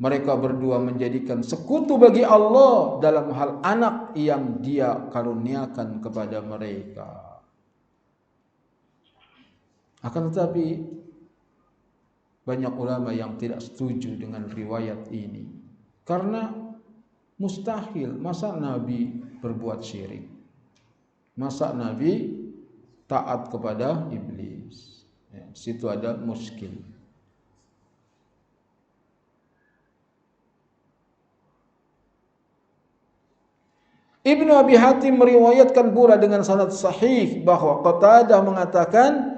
Mereka berdua menjadikan sekutu bagi Allah dalam hal anak yang Dia karuniakan kepada mereka. Akan tetapi banyak ulama yang tidak setuju dengan riwayat ini, karena mustahil, masa Nabi berbuat syirik, masa Nabi taat kepada iblis. Situ ada muskil. Ibnu Abi Hatim meriwayatkan pula dengan sanad sahih bahwa Qatadah mengatakan,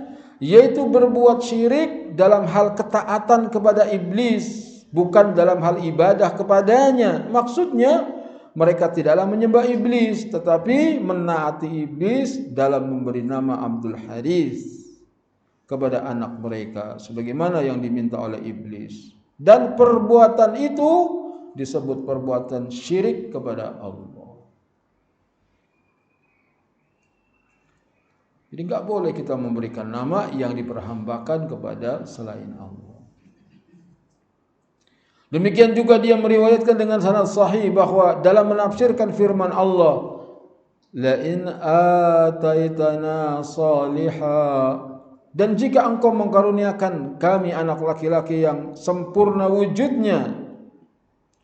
yaitu berbuat syirik dalam hal ketaatan kepada iblis, bukan dalam hal ibadah kepadanya. Maksudnya mereka tidaklah menyembah iblis, tetapi menaati iblis dalam memberi nama Abdul Haris kepada anak mereka sebagaimana yang diminta oleh iblis. Dan perbuatan itu disebut perbuatan syirik kepada Allah. Jadi enggak boleh kita memberikan nama yang diperhambakan kepada selain Allah. Demikian juga dia meriwayatkan dengan sanad sahih bahwa dalam menafsirkan firman Allah, la in ataitana salihah, dan jika engkau mengkaruniakan kami anak laki-laki yang sempurna wujudnya.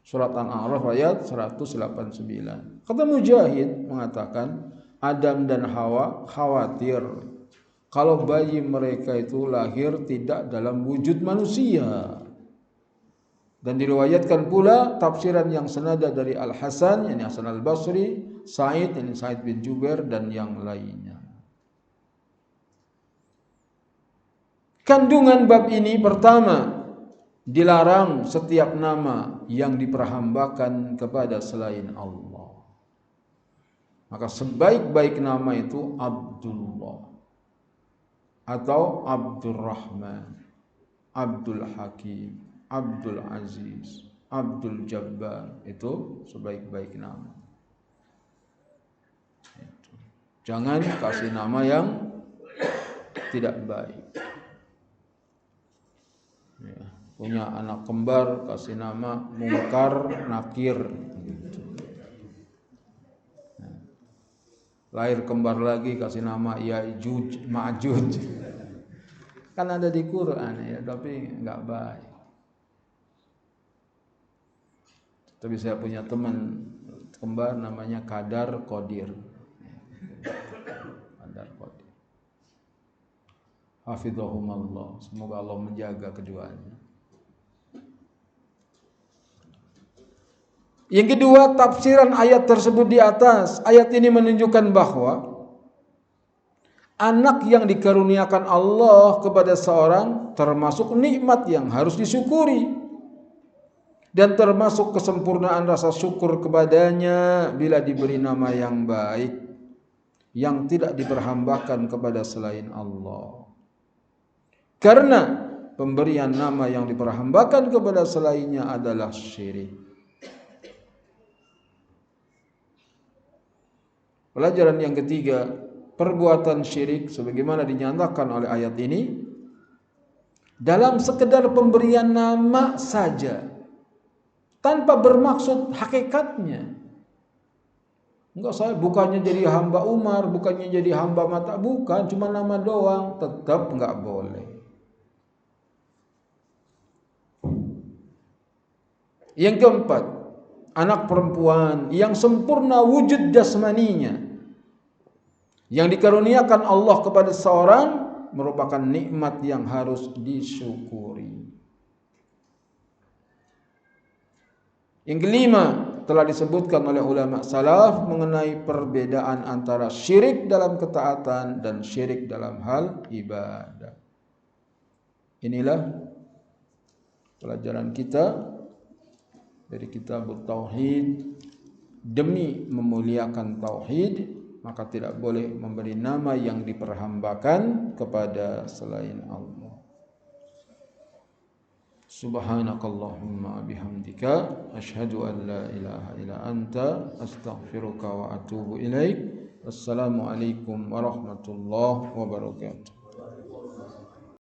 Surat Al-A'raf ayat 189. Kata Mujahid mengatakan, Adam dan Hawa khawatir kalau bayi mereka itu lahir tidak dalam wujud manusia. Dan diriwayatkan pula tafsiran yang senada dari Al-Hasan, yakni Hasan Al-Basri, Sa'id, yakni Sa'id bin Jubair, dan yang lainnya. Kandungan bab ini pertama, dilarang setiap nama yang diperhambakan kepada selain Allah. Maka sebaik-baik nama itu Abdullah atau Abdurrahman, Abdul Hakim, Abdul Aziz, Abdul Jabbar, itu sebaik-baik nama. Jangan kasih nama yang tidak baik. Ya, punya anak kembar kasih nama Munkar Nakir gitu. Nah, lahir kembar lagi kasih nama Ya'juj Ma'juj. Kan ada di Quran ya, tapi enggak baik. Tapi saya punya teman kembar namanya Kadar Qadir. Kadar Qadir. Hafidhahumallah. Semoga Allah menjaga keduanya. Yang kedua, tafsiran ayat tersebut di atas. Ayat ini menunjukkan bahwa anak yang dikaruniakan Allah kepada seorang termasuk nikmat yang harus disyukuri. Dan termasuk kesempurnaan rasa syukur kepadanya bila diberi nama yang baik, yang tidak diperhambakan kepada selain Allah. Karena pemberian nama yang diperhambakan kepada selainnya adalah syirik. Pelajaran yang ketiga, perbuatan syirik sebagaimana dinyatakan oleh ayat ini dalam sekedar pemberian nama saja, tanpa bermaksud hakikatnya. Enggak, saya bukannya jadi hamba Umar, bukannya jadi hamba Mata, bukan, cuma nama doang, tetap enggak boleh. Yang keempat, anak perempuan yang sempurna wujud jasmaninya, yang dikaruniakan Allah kepada seorang, merupakan nikmat yang harus disyukuri. Yang kelima, telah disebutkan oleh ulama salaf mengenai perbedaan antara syirik dalam ketaatan dan syirik dalam hal ibadah. Inilah pelajaran kita dari kitab Tauhid. Demi memuliakan tauhid, maka tidak boleh memberi nama yang diperhambakan kepada selain Allah. Subhanakallahumma bihamdika asyhadu an la ilaha illa anta astaghfiruka wa atubu ilaik. Wassalamualaikum warahmatullahi wabarakatuh.